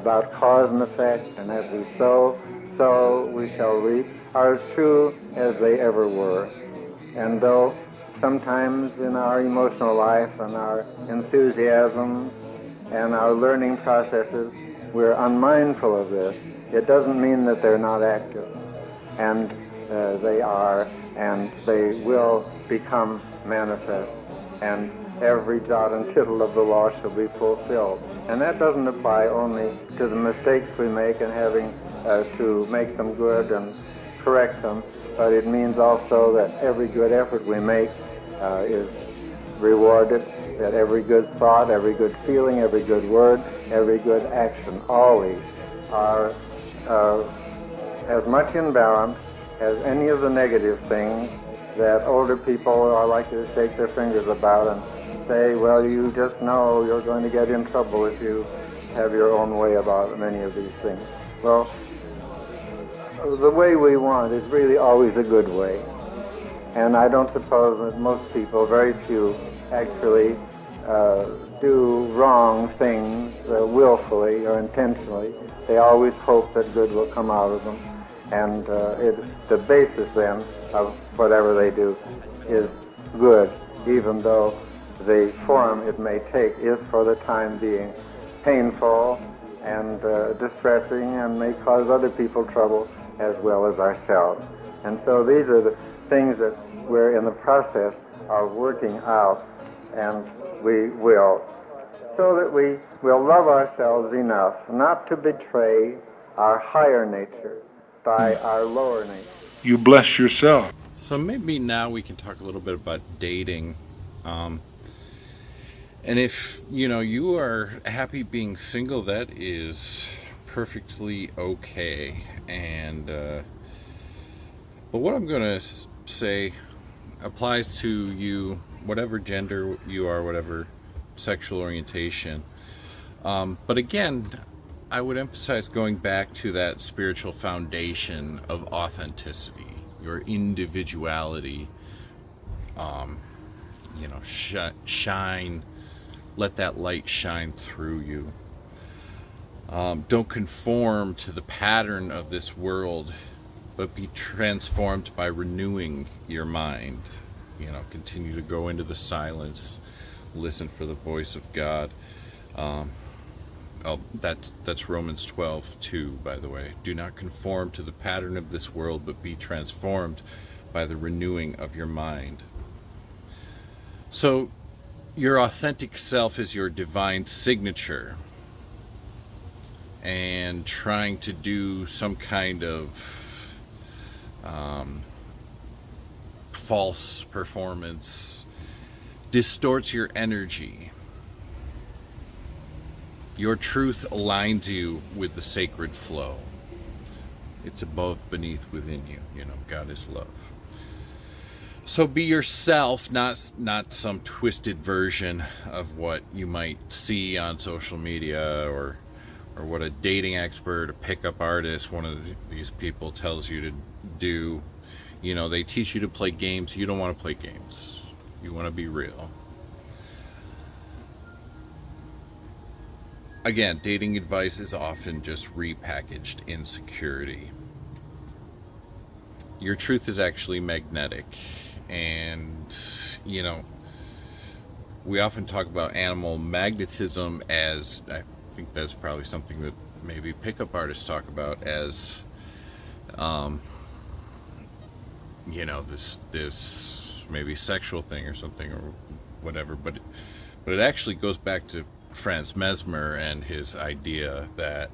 about cause and effect, and as we sow, we shall reap, are as true as they ever were. And though sometimes in our emotional life and our enthusiasm and our learning processes we're unmindful of this, it doesn't mean that they're not active. And they are, and they will become manifest, and every jot and tittle of the law shall be fulfilled. And that doesn't apply only to the mistakes we make and having to make them good and correct them, but it means also that every good effort we make is rewarded, that every good thought, every good feeling, every good word, every good action always are as much in balance as any of the negative things that older people are likely to shake their fingers about and say, well, you just know you're going to get in trouble if you have your own way about many of these things. Well, the way we want is really always a good way. And I don't suppose that most people, very few, actually do wrong things willfully or intentionally. They always hope that good will come out of them. And the basis then of whatever they do is good, even though the form it may take is for the time being painful and distressing and may cause other people trouble as well as ourselves. And so these are the things that we're in the process of working out, and we will, so that we will love ourselves enough not to betray our higher nature by our lower nature. You bless yourself. So maybe now we can talk a little bit about dating. And if, you are happy being single, that is perfectly okay. And, but what I'm going to say applies to you, whatever gender you are, whatever sexual orientation. But again, I would emphasize going back to that spiritual foundation of authenticity, your individuality. Shine, let that light shine through you. Don't conform to the pattern of this world, but be transformed by renewing your mind. Continue to go into the silence, listen for the voice of God. That's Romans 12:2, by the way. Do not conform to the pattern of this world, but be transformed by the renewing of your mind. So, your authentic self is your divine signature. And trying to do some kind of false performance distorts your energy. Your truth aligns you with the sacred flow. It's above, beneath, within you. God is love. So be yourself, not some twisted version of what you might see on social media or what a dating expert, a pickup artist, one of these people tells you to do. They teach you to play games. You don't want to play games. You want to be real. Again, dating advice is often just repackaged insecurity. Your truth is actually magnetic. And, we often talk about animal magnetism as, I think that's probably something that maybe pickup artists talk about as, this maybe sexual thing or something or whatever. But it actually goes back to Franz Mesmer and his idea that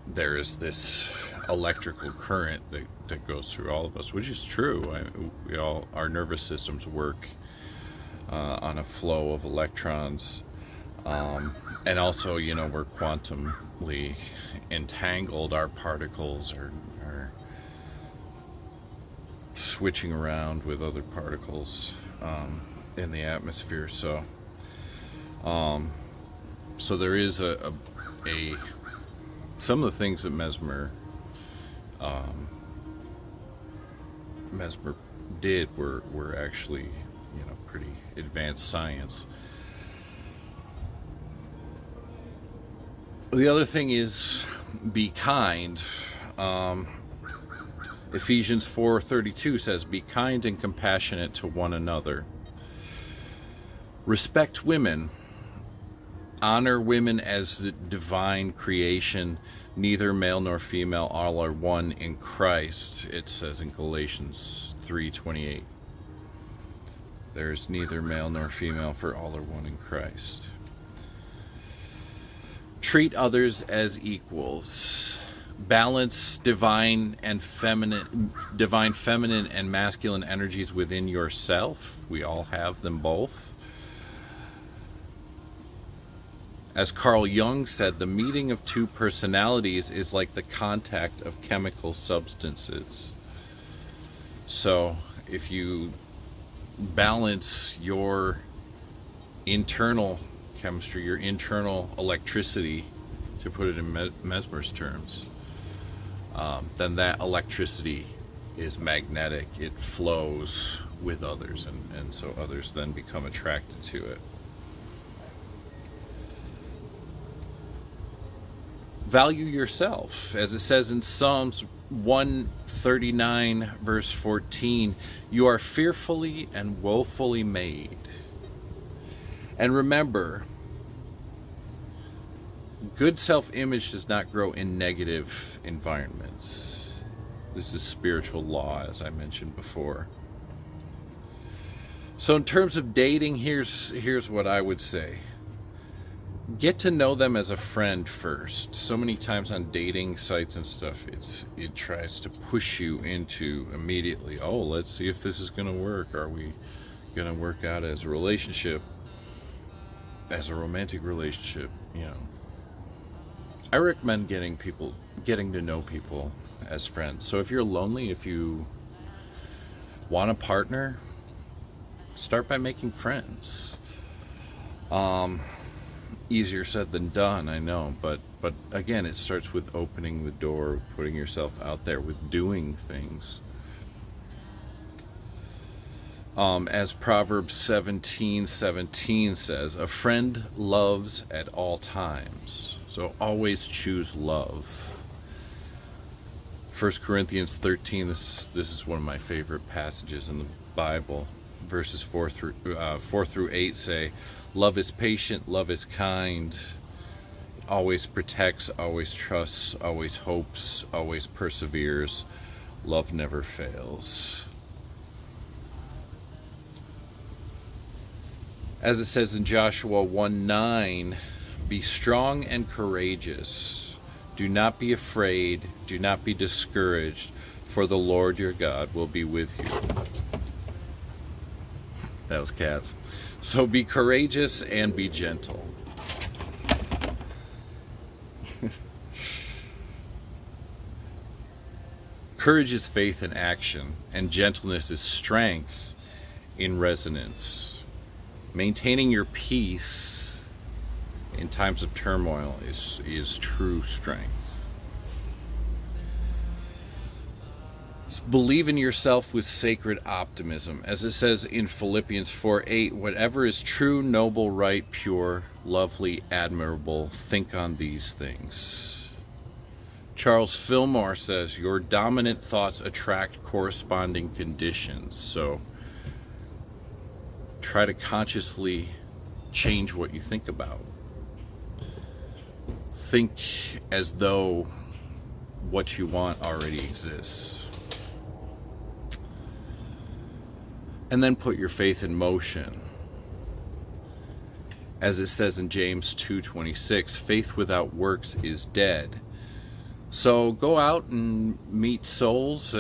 there is this electrical current that goes through all of us, which is true. Our nervous systems work on a flow of electrons, and also we're quantumly entangled. Our particles are switching around with other particles in the atmosphere. So there is a some of the things that Mesmer did were actually pretty advanced science. The other thing is be kind. Ephesians 4:32 says, "Be kind and compassionate to one another. Respect women. Honor women as the divine creation. Neither male nor female, all are one in Christ," it says in Galatians 3:28. There is neither male nor female, for all are one in Christ. Treat others as equals. Balance divine feminine and masculine energies within yourself. We all have them both. As Carl Jung said, the meeting of two personalities is like the contact of chemical substances. So if you balance your internal chemistry, your internal electricity, to put it in Mesmer's terms, then that electricity is magnetic. It flows with others, and so others then become attracted to it. Value yourself. As it says in Psalms 139, verse 14, "You are fearfully and woefully made." And remember, good self-image does not grow in negative environments. This is spiritual law, as I mentioned before. So in terms of dating, here's what I would say. Get to know them as a friend first. So many times on dating sites and stuff, it tries to push you into immediately, oh, let's see if this is going to work. Are we going to work out as a relationship, as a romantic relationship? You know, I recommend getting to know people as friends. So if you're lonely, if you want a partner, start by making friends. Easier said than done, I know, but again, it starts with opening the door, putting yourself out there, with doing things. As Proverbs 17:17 says, "A friend loves at all times." So always choose love. 1 Corinthians 13, this is one of my favorite passages in the Bible. Verses 4 through 8 say, "Love is patient, love is kind, always protects, always trusts, always hopes, always perseveres. Love never fails." As it says in Joshua 1:9, "Be strong and courageous. Do not be afraid, do not be discouraged, for the Lord your God will be with you." That was cats. So be courageous and be gentle. Courage is faith in action, and gentleness is strength in resonance. Maintaining your peace in times of turmoil is true strength. Believe in yourself with sacred optimism. As it says in Philippians 4:8, "Whatever is true, noble, right, pure, lovely, admirable, think on these things." Charles Fillmore says, "Your dominant thoughts attract corresponding conditions." So try to consciously change what you think about. Think as though what you want already exists. And then put your faith in motion. As it says in James 2:26, "Faith without works is dead." So go out and meet souls,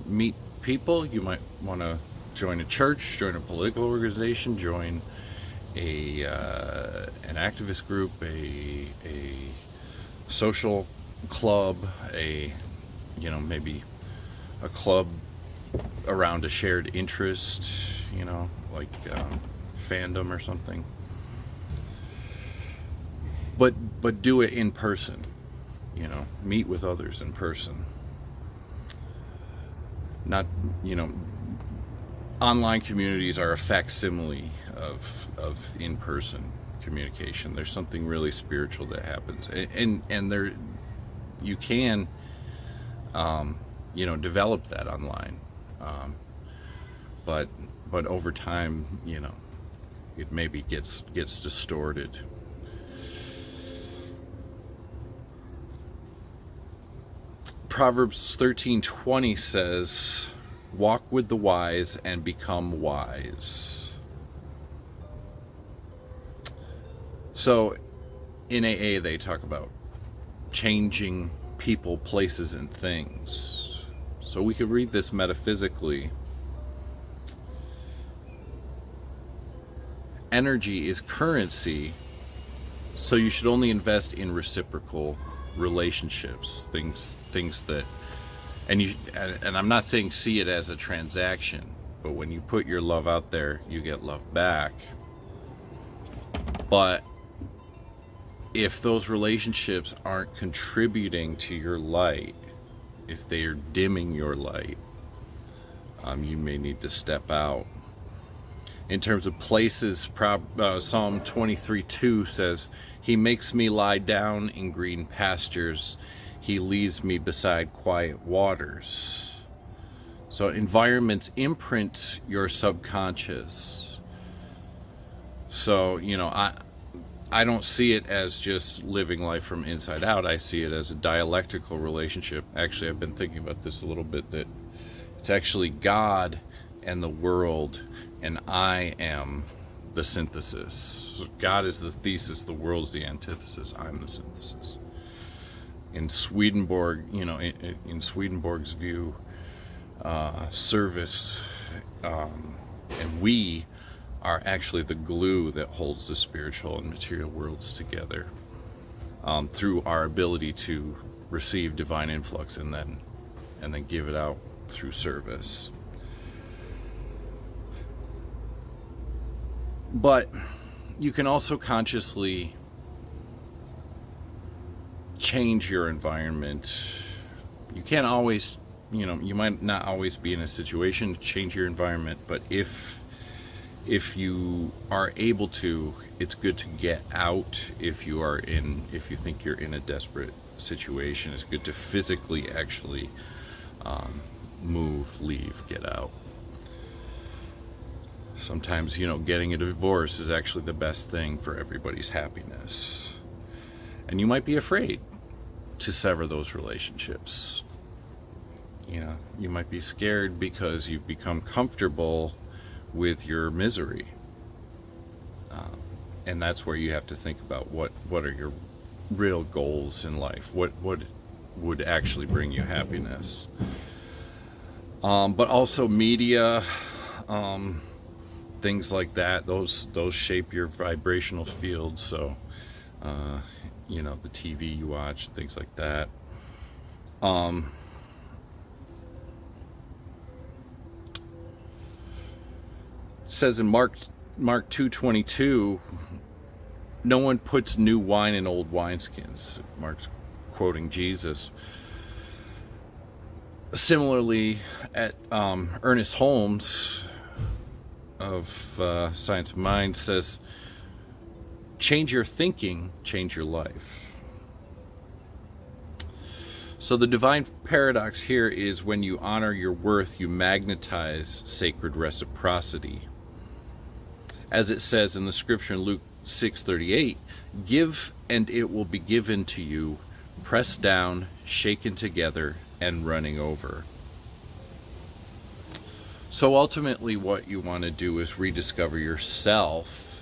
meet people. You might want to join a church, join a political organization, join an activist group, a social club, maybe a club around a shared interest, like fandom or something. But do it in person, meet with others in person. Not, online communities are a facsimile of in person communication. There's something really spiritual that happens, and there you can develop that online, but over time, it maybe gets distorted. Proverbs 13:20 says, "Walk with the wise and become wise." So in AA they talk about changing people, places, and things. So we could read this metaphysically. Energy is currency, so you should only invest in reciprocal relationships, things that, and I'm not saying see it as a transaction, but when you put your love out there, you get love back. But if those relationships aren't contributing to your light, if they are dimming your light, you may need to step out. In terms of places, Psalm 23:2 says, "He makes me lie down in green pastures. He leads me beside quiet waters." So environments imprint your subconscious. So, I don't see it as just living life from inside out. I see it as a dialectical relationship. Actually, I've been thinking about this a little bit, that it's actually God and the world, and I am the synthesis. So God is the thesis, the world is the antithesis, I'm the synthesis. In Swedenborg, in Swedenborg's view, service and we are actually the glue that holds the spiritual and material worlds together, through our ability to receive divine influx and then give it out through service. But you can also consciously change your environment. You can't always, you might not always be in a situation to change your environment, but if you are able to, it's good to get out. If you think you're in a desperate situation, it's good to physically actually move, leave, get out. Sometimes, getting a divorce is actually the best thing for everybody's happiness. And you might be afraid to sever those relationships. You might be scared because you've become comfortable with your misery. And that's where you have to think about what are your real goals in life? What would actually bring you happiness? But also media, things like that, those shape your vibrational field. So the TV you watch, things like that. It says in Mark 2:22, no one puts new wine in old wineskins. Mark's quoting Jesus. Similarly, at Ernest Holmes of Science of Mind says, change your thinking, change your life. So the divine paradox here is when you honor your worth, you magnetize sacred reciprocity. As it says in the scripture in Luke 6:38, give and it will be given to you, pressed down, shaken together, and running over. So ultimately what you want to do is rediscover yourself,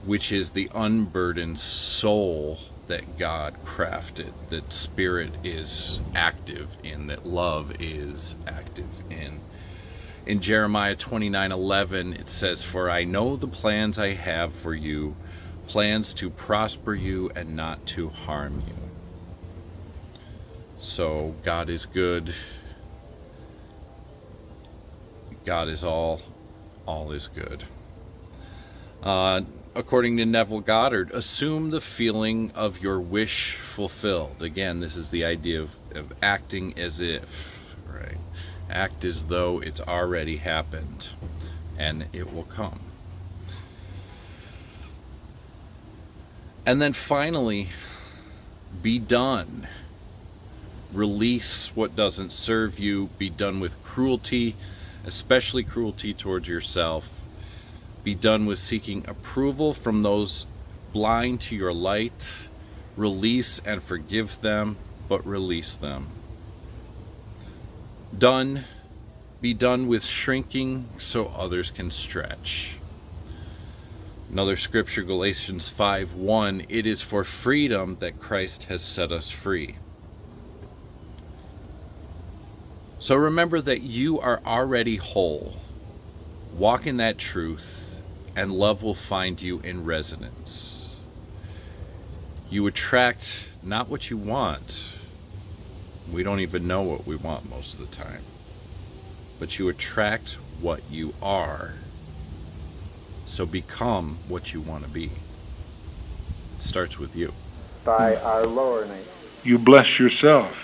which is the unburdened soul that God crafted, that spirit is active in, that love is active in. In Jeremiah 29:11, it says, "For I know the plans I have for you, plans to prosper you and not to harm you." So God is good. God is all is good. According to Neville Goddard, assume the feeling of your wish fulfilled. Again, this is the idea of acting as if, right? Act as though it's already happened, and it will come. And then finally, be done. Release what doesn't serve you. Be done with cruelty, especially cruelty towards yourself. Be done with seeking approval from those blind to your light. Release and forgive them, but release them. Done. Be done with shrinking so others can stretch. Another scripture, Galatians 5:1, it is for freedom that Christ has set us free. So remember that you are already whole. Walk in that truth, and love will find you in resonance. You attract not what you want. We don't even know what we want most of the time. But you attract what you are. So become what you want to be. It starts with you. By our lower nature. You bless yourself.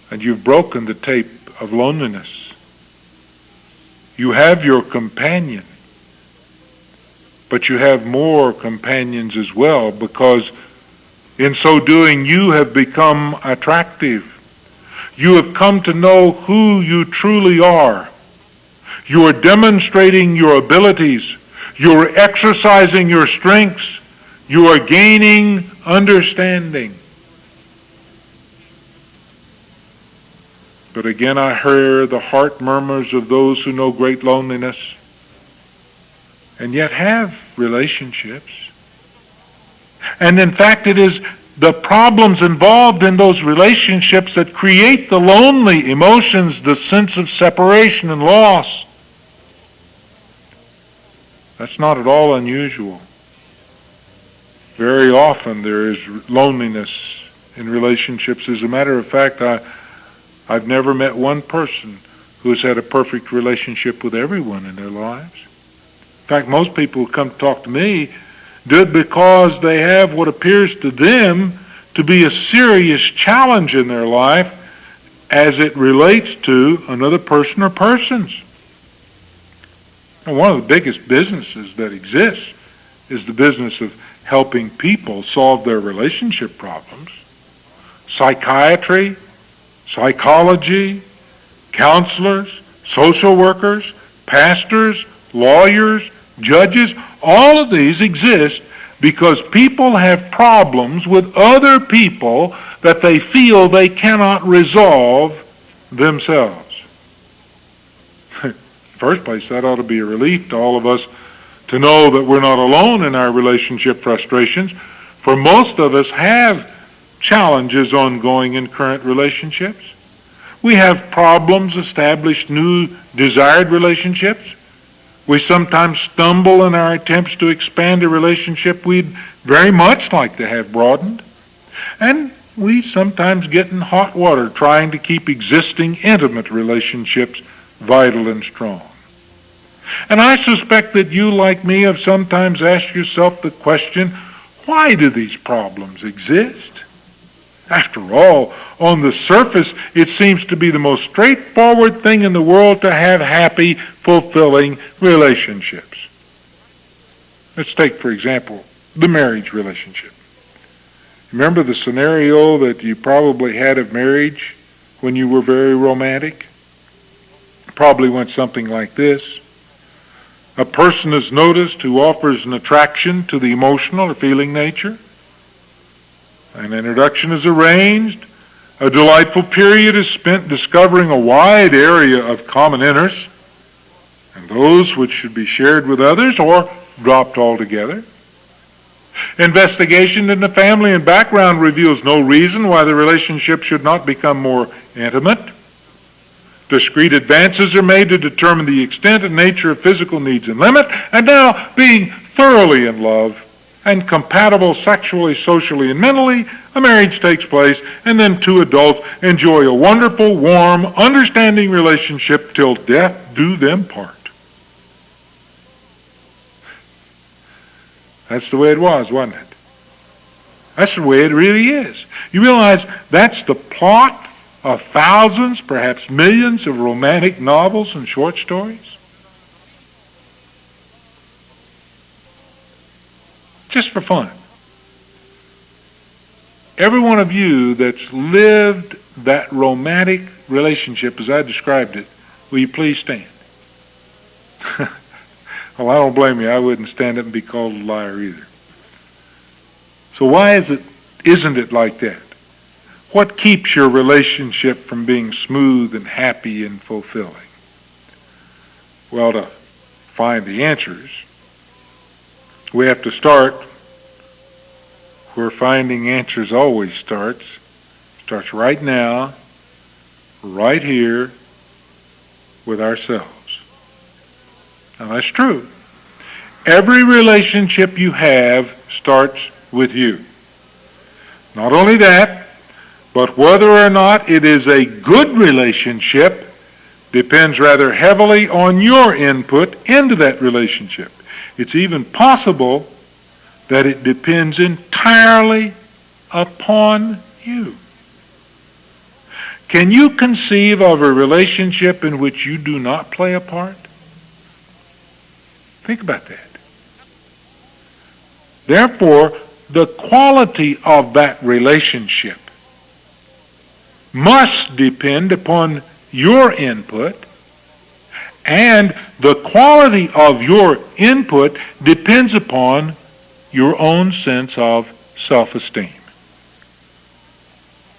And you've broken the tape of loneliness. You have your companion. But you have more companions as well, because in so doing you have become attractive. You have come to know who you truly are. You are demonstrating your abilities. You are exercising your strengths. You are gaining understanding. But again I hear the heart murmurs of those who know great loneliness and yet have relationships. And in fact, it is the problems involved in those relationships that create the lonely emotions, the sense of separation and loss. That's not at all unusual. Very often there is loneliness in relationships. As a matter of fact, I've never met one person who has had a perfect relationship with everyone in their lives. In fact, most people who come to talk to me do it because they have what appears to them to be a serious challenge in their life as it relates to another person or persons. And one of the biggest businesses that exists is the business of helping people solve their relationship problems. Psychiatry, psychology, counselors, social workers, pastors, lawyers, judges, all of these exist because people have problems with other people that they feel they cannot resolve themselves. In the first place, that ought to be a relief to all of us to know that we're not alone in our relationship frustrations, for most of us have challenges ongoing in current relationships. We have problems, established new desired relationships. We sometimes stumble in our attempts to expand a relationship we'd very much like to have broadened. And we sometimes get in hot water trying to keep existing intimate relationships vital and strong. And I suspect that you, like me, have sometimes asked yourself the question, why do these problems exist? After all, on the surface, it seems to be the most straightforward thing in the world to have happy, fulfilling relationships. Let's take, for example, the marriage relationship. Remember the scenario that you probably had of marriage when you were very romantic? It probably went something like this. A person is noticed who offers an attraction to the emotional or feeling nature. An introduction is arranged. A delightful period is spent discovering a wide area of common interests, and those which should be shared with others or dropped altogether. Investigation into family and background reveals no reason why the relationship should not become more intimate. Discrete advances are made to determine the extent and nature of physical needs and limit, and now, being thoroughly in love and compatible sexually, socially, and mentally, a marriage takes place, and then two adults enjoy a wonderful, warm, understanding relationship till death do them part. That's the way it was, wasn't it? That's the way it really is. You realize that's the plot of thousands, perhaps millions of romantic novels and short stories? just for fun. Every one of you that's lived that romantic relationship as I described it, will you please stand? Well, I don't blame you. I wouldn't stand up and be called a liar either. So why isn't it like that? What keeps your relationship from being smooth and happy and fulfilling? Well, to find the answers, we have to start where finding answers always starts. It starts right now, right here, with ourselves. Now that's true. Every relationship you have starts with you. Not only that, but whether or not it is a good relationship depends rather heavily on your input into that relationship. It's even possible that it depends entirely upon you. Can you conceive of a relationship in which you do not play a part? Think about that. Therefore, the quality of that relationship must depend upon your input, and the quality of your input depends upon your own sense of self-esteem.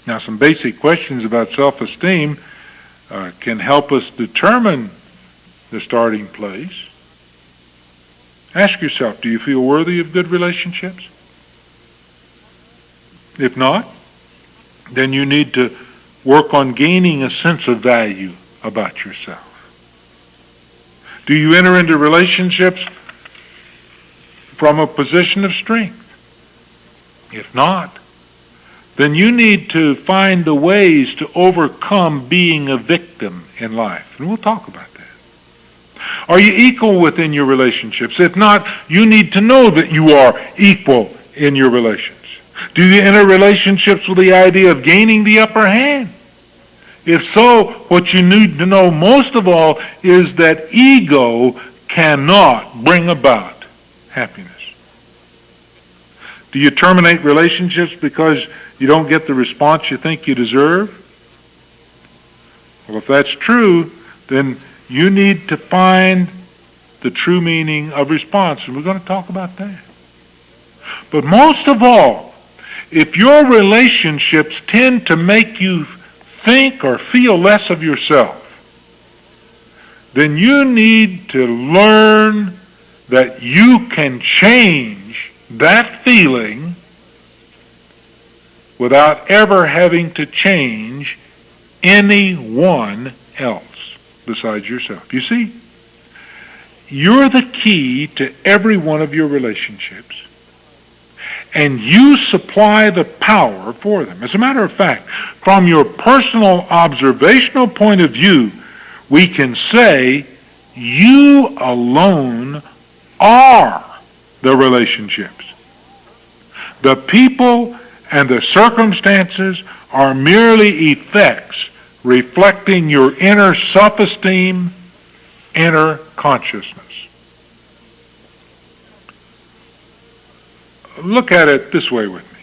Now, some basic questions about self-esteem can help us determine the starting place. Ask yourself, do you feel worthy of good relationships? If not, then you need to work on gaining a sense of value about yourself. Do you enter into relationships from a position of strength? If not, then you need to find the ways to overcome being a victim in life. And we'll talk about that. Are you equal within your relationships? If not, you need to know that you are equal in your relations. Do you enter relationships with the idea of gaining the upper hand? If so, what you need to know most of all is that ego cannot bring about happiness. Do you terminate relationships because you don't get the response you think you deserve? Well, if that's true, then you need to find the true meaning of response, and we're going to talk about that. But most of all, if your relationships tend to make you think or feel less of yourself, then you need to learn that you can change that feeling without ever having to change anyone else besides yourself. You see, you're the key to every one of your relationships, and you supply the power for them. As a matter of fact, from your personal observational point of view, we can say you alone are the relationships. The people and the circumstances are merely effects reflecting your inner self-esteem, inner consciousness. Look at it this way with me.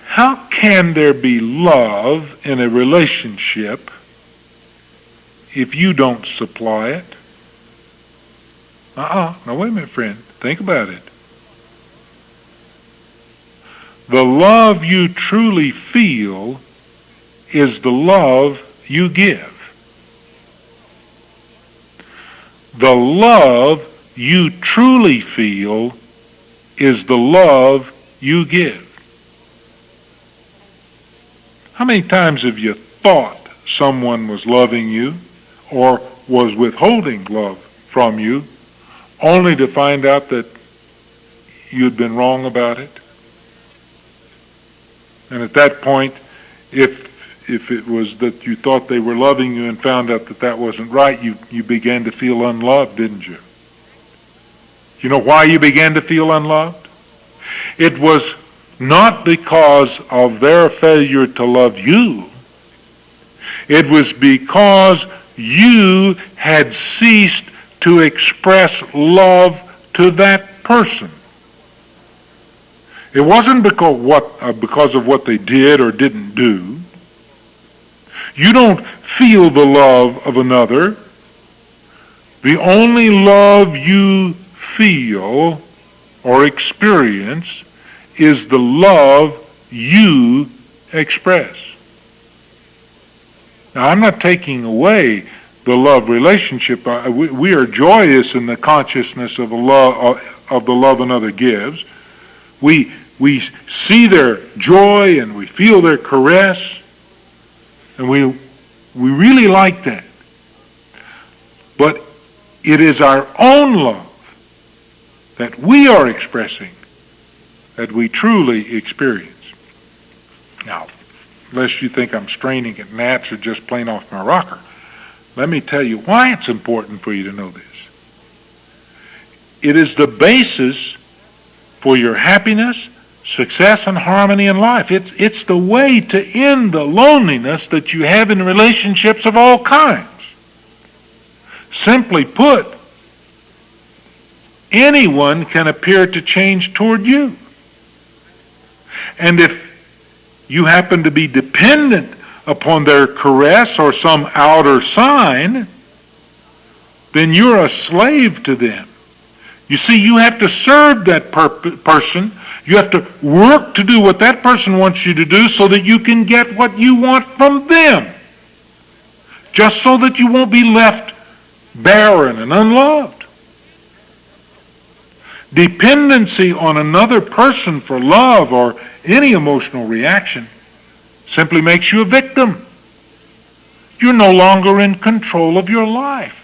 How can there be love in a relationship if you don't supply it? Now wait a minute, friend. Think about it. The love you truly feel is the love you give. The love you truly feel is the love you give. How many times have you thought someone was loving you or was withholding love from you, only to find out that you'd been wrong about it? And at that point, if it was that you thought they were loving you and found out that that wasn't right, you began to feel unloved, didn't you? You know why you began to feel unloved? It was not because of their failure to love you. It was because you had ceased to express love to that person. It wasn't because of what they did or didn't do. You don't feel the love of another. The only love you feel or experience is the love you express. Now, I'm not taking away the love relationship. We are joyous in the consciousness of the love another gives. We see their joy and we feel their caress, and we really like that. But it is our own love that we are expressing that we truly experience. Now, lest you think I'm straining at gnats or just playing off my rocker, let me tell you why it's important for you to know this. It is the basis for your happiness, success, and harmony in life. It's the way to end the loneliness that you have in relationships of all kinds. Simply put, anyone can appear to change toward you. And if you happen to be dependent upon their caress or some outer sign, then you're a slave to them. You see, you have to serve that person. You have to work to do what that person wants you to do so that you can get what you want from them. Just so that you won't be left barren and unloved. Dependency on another person for love or any emotional reaction simply makes you a victim. You're no longer in control of your life.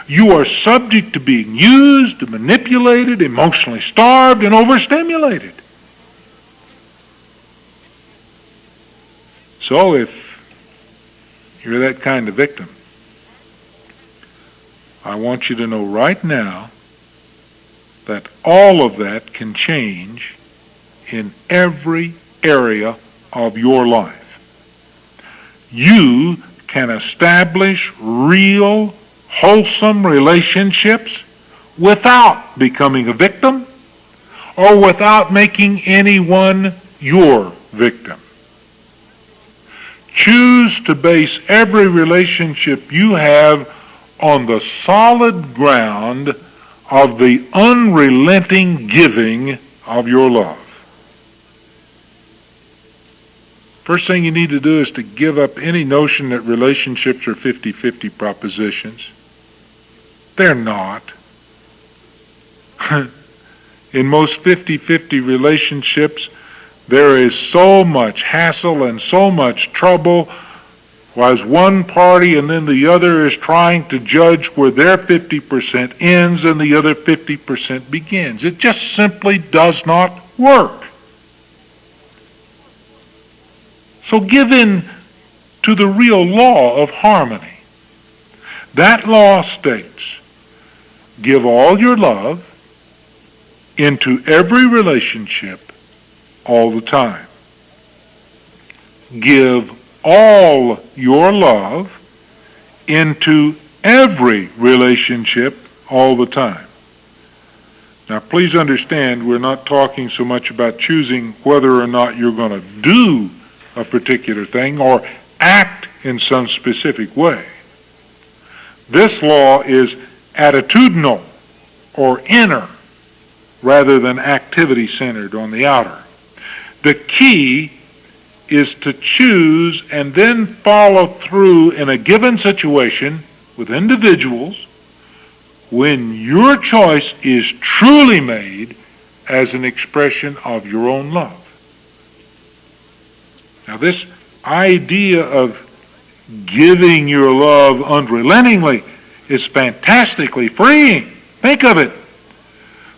You are subject to being used, manipulated, emotionally starved, and overstimulated. So if you're that kind of victim, I want you to know right now that all of that can change in every area of your life. You can establish real, wholesome relationships without becoming a victim or without making anyone your victim. Choose to base every relationship you have on the solid ground of the unrelenting giving of your love. First thing you need to do is to give up any notion that relationships are 50-50 propositions. They're not. In most 50-50 relationships, there is so much hassle and so much trouble, while one party and then the other is trying to judge where their 50% ends and the other 50% begins. It just simply does not work. So give in to the real law of harmony. That law states, give all your love into every relationship all the time. Give all your love into every relationship all the time. Now, please understand, we're not talking so much about choosing whether or not you're going to do a particular thing or act in some specific way. This law is attitudinal or inner rather than activity-centered on the outer. The key is to choose and then follow through in a given situation with individuals when your choice is truly made as an expression of your own love. Now, this idea of giving your love unrelentingly is fantastically freeing. Think of it.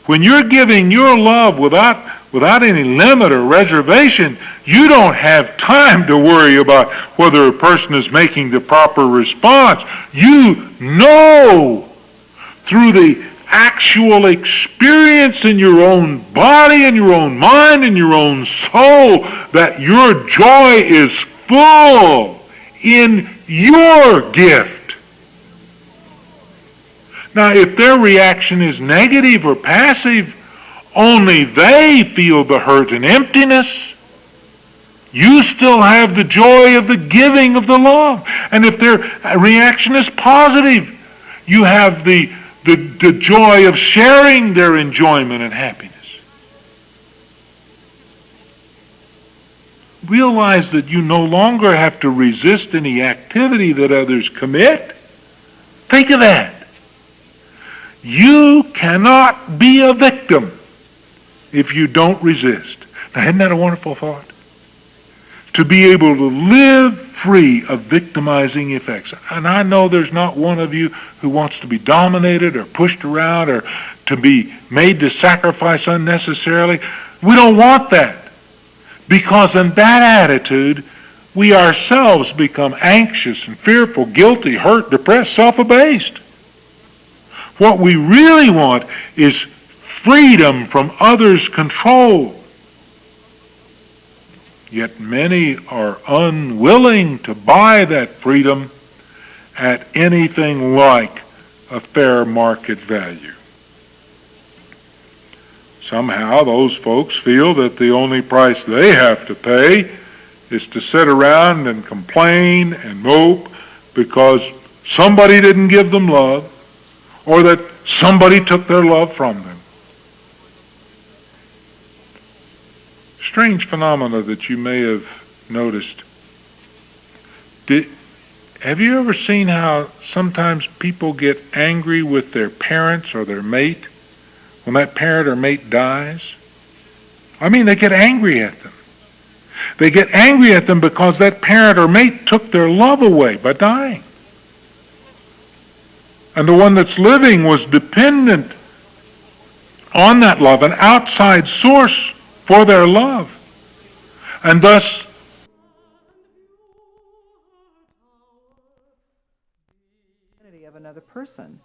When you're giving your love without any limit or reservation, you don't have time to worry about whether a person is making the proper response. You know through the actual experience in your own body and your own mind and your own soul that your joy is full in your gift. Now, if their reaction is negative or passive, only they feel the hurt and emptiness. You still have the joy of the giving of the love. And if their reaction is positive, you have the joy of sharing their enjoyment and happiness. Realize that you no longer have to resist any activity that others commit. Think of that. You cannot be a victim if you don't resist. Now, isn't that a wonderful thought? To be able to live free of victimizing effects. And I know there's not one of you who wants to be dominated or pushed around or to be made to sacrifice unnecessarily. We don't want that. Because in that attitude, we ourselves become anxious and fearful, guilty, hurt, depressed, self-abased. What we really want is freedom from others' control. Yet many are unwilling to buy that freedom at anything like a fair market value. Somehow those folks feel that the only price they have to pay is to sit around and complain and mope because somebody didn't give them love or that somebody took their love from them. Strange phenomena that you may have noticed. Have you ever seen how sometimes people get angry with their parents or their mate when that parent or mate dies? I mean, they get angry at them. They get angry at them because that parent or mate took their love away by dying. And the one that's living was dependent on that love, an outside source for their love. And thus, of another person,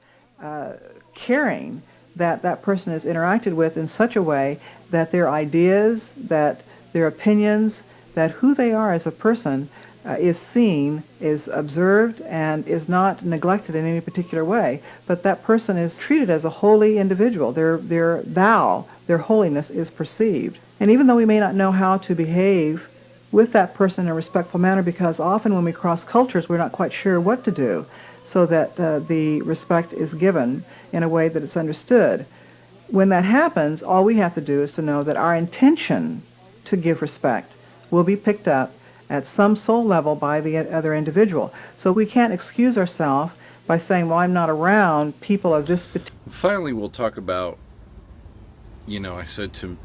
caring that that person is interacted with in such a way that their ideas, that their opinions, that who they are as a person is seen, is observed, and is not neglected in any particular way, but that person is treated as a holy individual. Their thou, their holiness is perceived. And even though we may not know how to behave with that person in a respectful manner, because often when we cross cultures we're not quite sure what to do so that the respect is given in a way that it's understood. When that happens, all we have to do is to know that our intention to give respect will be picked up at some soul level by the other individual. So we can't excuse ourselves by saying, well, I'm not around people of this particular... Finally, we'll talk about, I said to,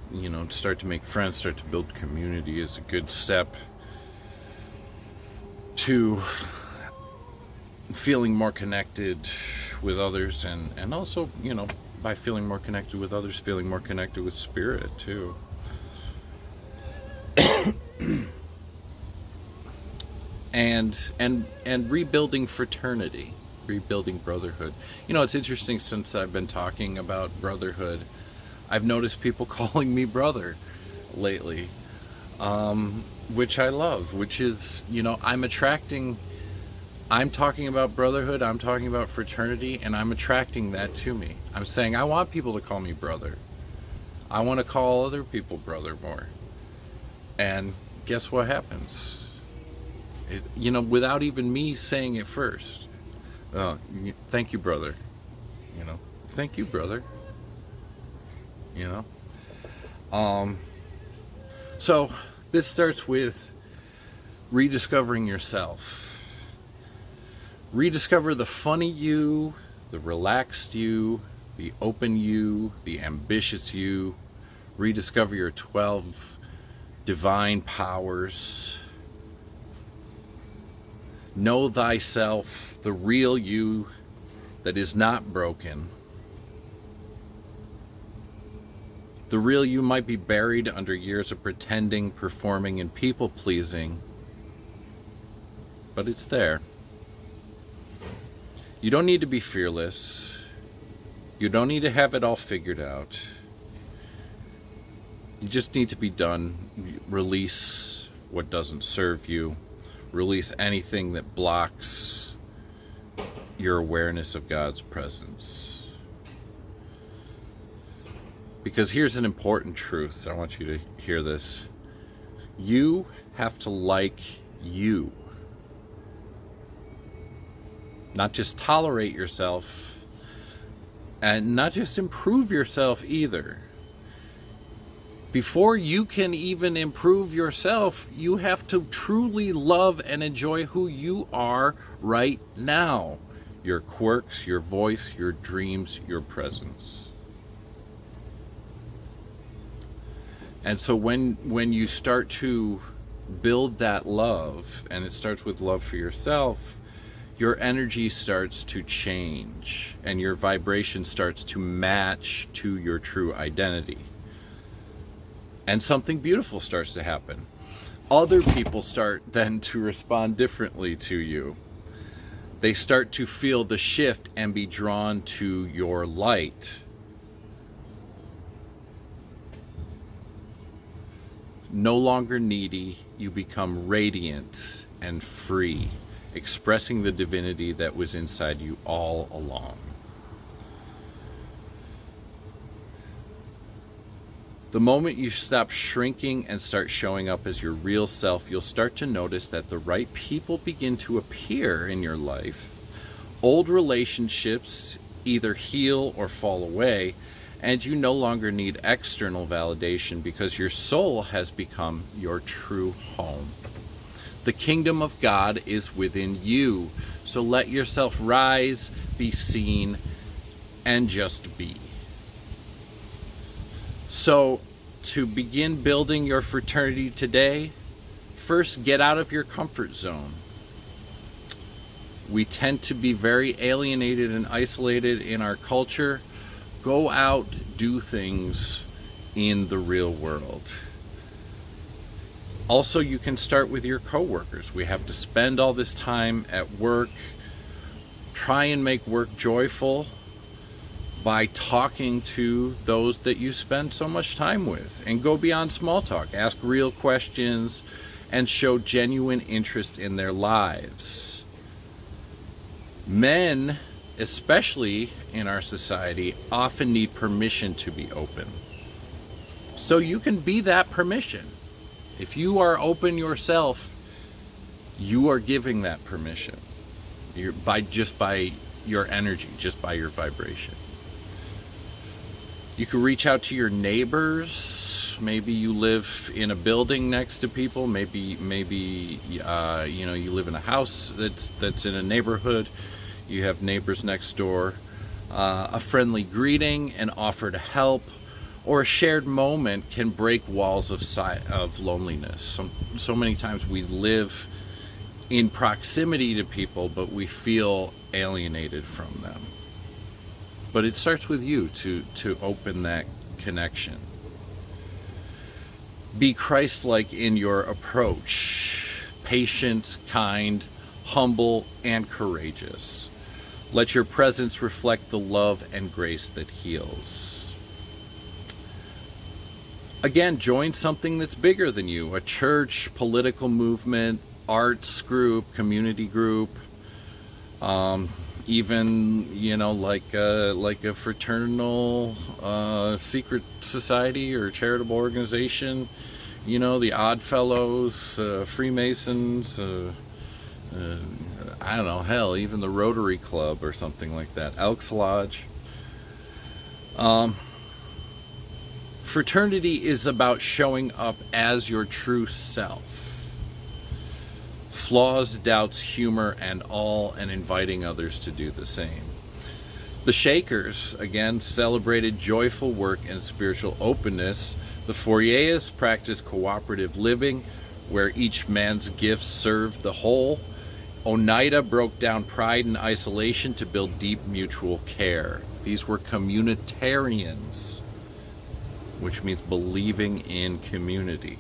start to make friends, start to build community is a good step to feeling more connected with others, and also, by feeling more connected with others, feeling more connected with spirit, too. and rebuilding fraternity, rebuilding brotherhood. It's interesting, since I've been talking about brotherhood, I've noticed people calling me brother lately, which I love, which is, I'm talking about brotherhood, I'm talking about fraternity, and I'm attracting that to me. I'm saying I want people to call me brother. I want to call other people brother more. And guess what happens? Without even me saying it first. Thank you, brother. Thank you, brother. So this starts with rediscovering yourself. Rediscover the funny you, the relaxed you, the open you, the ambitious you. Rediscover your 12 divine powers. Know thyself, the real you that is not broken. The real you might be buried under years of pretending, performing, and people-pleasing, but it's there. You don't need to be fearless. You don't need to have it all figured out. You just need to be done. Release what doesn't serve you. Release anything that blocks your awareness of God's presence. Because here's an important truth. I want you to hear this. You have to like you. Not just tolerate yourself, and not just improve yourself either. Before you can even improve yourself, you have to truly love and enjoy who you are right now. Your quirks, your voice, your dreams, your presence. And so when you start to build that love, and it starts with love for yourself, your energy starts to change and your vibration starts to match to your true identity. And something beautiful starts to happen. Other people start then to respond differently to you. They start to feel the shift and be drawn to your light. No longer needy, you become radiant and free, expressing the divinity that was inside you all along. The moment you stop shrinking and start showing up as your real self, you'll start to notice that the right people begin to appear in your life. Old relationships either heal or fall away, and you no longer need external validation because your soul has become your true home. The kingdom of God is within you, so let yourself rise, be seen, and just be. So, to begin building your fraternity today, first get out of your comfort zone. We tend to be very alienated and isolated in our culture. Go out, do things in the real world. Also, you can start with your coworkers. We have to spend all this time at work. Try and make work joyful by talking to those that you spend so much time with, and go beyond small talk. Ask real questions and show genuine interest in their lives. Men, especially in our society, often need permission to be open. So you can be that permission. If you are open yourself, you are giving that permission. Just by your energy, just by your vibration. You can reach out to your neighbors. Maybe you live in a building next to people. Maybe you live in a house that's in a neighborhood. You have neighbors next door. A friendly greeting, an offer to help, or a shared moment can break walls of loneliness. So many times we live in proximity to people, but we feel alienated from them. But it starts with you to open that connection. Be Christ-like in your approach. Patient, kind, humble, and courageous. Let your presence reflect the love and grace that heals. Again, join something that's bigger than you. A church, political movement, arts group, community group. Even, like a fraternal secret society or charitable organization, the Odd Fellows, Freemasons, I don't know, hell, even the Rotary Club or something like that, Elks Lodge. Fraternity is about showing up as your true self. Flaws, doubts, humor, and all, and inviting others to do the same. The Shakers, again, celebrated joyful work and spiritual openness. The Fouriers practiced cooperative living, where each man's gifts served the whole. Oneida broke down pride and isolation to build deep mutual care. These were communitarians, which means believing in community.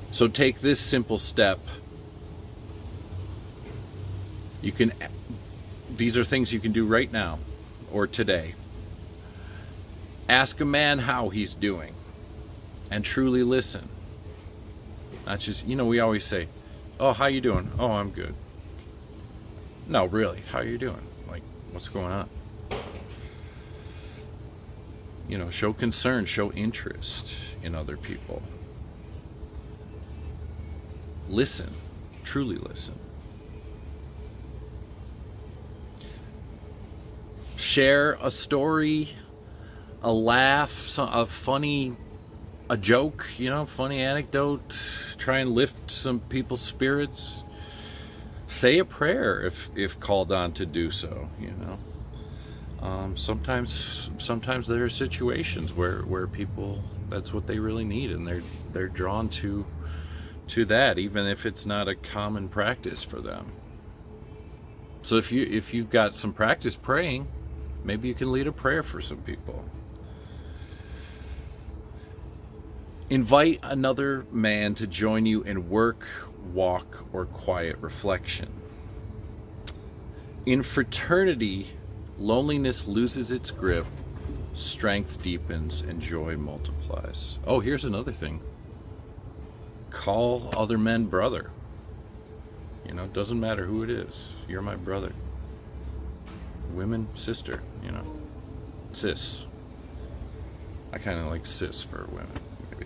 So take this simple step. These are things you can do right now or today. Ask a man how he's doing and truly listen. Not just, we always say, "Oh, how you doing?" "Oh, I'm good." No, really, how you doing? Like, what's going on? show concern, show interest in other people. Listen, truly listen. Share a story, a laugh, a joke, funny anecdote. Try and lift some people's spirits. Say a prayer if called on to do so, Sometimes there are situations where people, that's what they really need, and they're drawn to that, even if it's not a common practice for them. So if you've got some practice praying, maybe you can lead a prayer for some people. Invite another man to join you in work, walk, or quiet reflection. In fraternity, loneliness loses its grip, strength deepens, and joy multiplies. Oh, here's another thing. Call other men brother. It doesn't matter who it is. You're my brother. Women, sister, sis. I kind of like sis for women, maybe.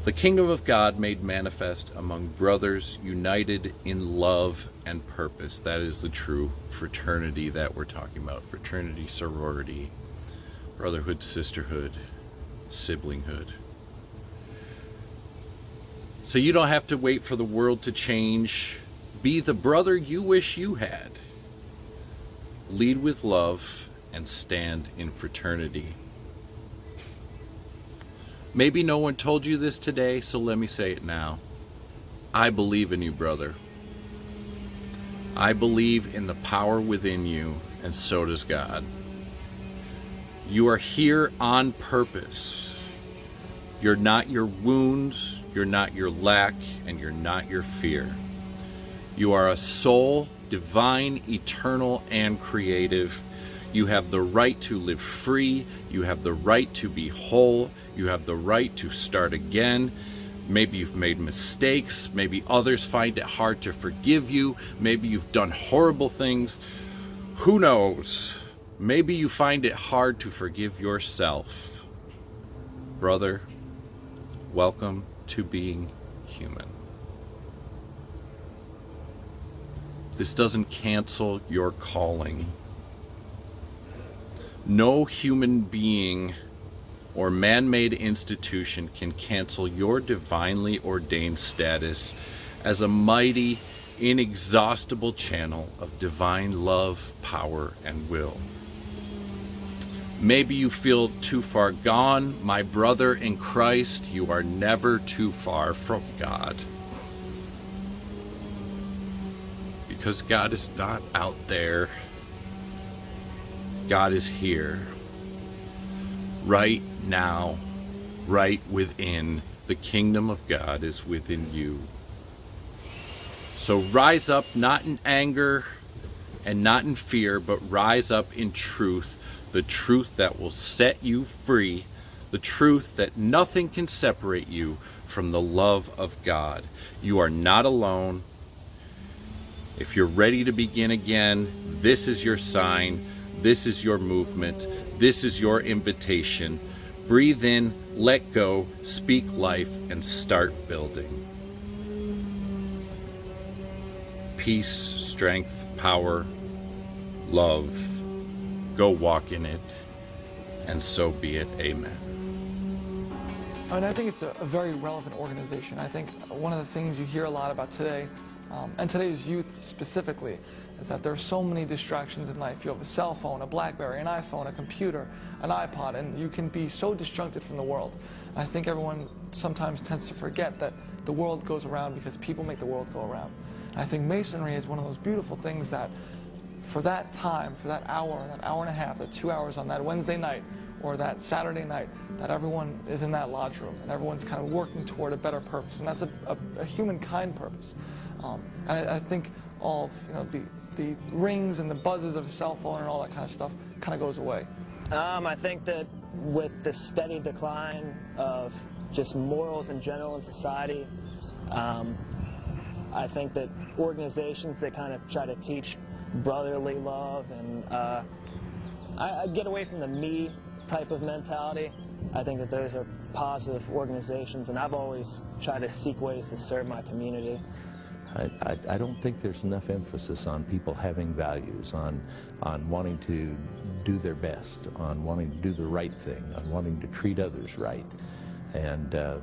The kingdom of God made manifest among brothers united in love and purpose. That is the true fraternity that we're talking about. Fraternity, sorority, brotherhood, sisterhood, siblinghood. So you don't have to wait for the world to change. Be the brother you wish you had. Lead with love and stand in fraternity. Maybe no one told you this today, so let me say it now. I believe in you, brother. I believe in the power within you, and so does God. You are here on purpose. You're not your wounds, you're not your lack, and you're not your fear. You are a soul, divine, eternal, and creative. You have the right to live free. You have the right to be whole. You have the right to start again. Maybe you've made mistakes. Maybe others find it hard to forgive you. Maybe you've done horrible things. Who knows? Maybe you find it hard to forgive yourself. Brother, welcome to being human. This doesn't cancel your calling. No human being or man-made institution can cancel your divinely ordained status as a mighty, inexhaustible channel of divine love, power, and will. Maybe you feel too far gone. My brother in Christ, you are never too far from God. Because God is not out there. God is here. Right now, right within. The kingdom of God is within you. So rise up, not in anger and not in fear, but rise up in truth. The truth that will set you free. The truth that nothing can separate you from the love of God. You are not alone. If you're ready to begin again, this is your sign. This is your movement. This is your invitation. Breathe in, let go, speak life, and start building. Peace, strength, power, love. Go walk in it, and so be it. Amen. And I think it's a very relevant organization. I think one of the things you hear a lot about today, and today's youth specifically, is that there are so many distractions in life. You have a cell phone, a BlackBerry, an iPhone, a computer, an iPod, and you can be so distracted from the world. And I think everyone sometimes tends to forget that the world goes around because people make the world go around. And I think Masonry is one of those beautiful things that for that time, for that hour and a half, the 2 hours on that Wednesday night or that Saturday night, that everyone is in that lodge room and everyone's kind of working toward a better purpose. And that's a humankind purpose. And I think all of, the rings and the buzzes of a cell phone and all that kind of stuff kind of goes away. I think that with the steady decline of just morals in general in society, I think that organizations that kind of try to teach brotherly love, and I get away from the me type of mentality. I think that those are positive organizations, and I've always tried to seek ways to serve my community. I don't think there's enough emphasis on people having values, on wanting to do their best, on wanting to do the right thing, on wanting to treat others right. And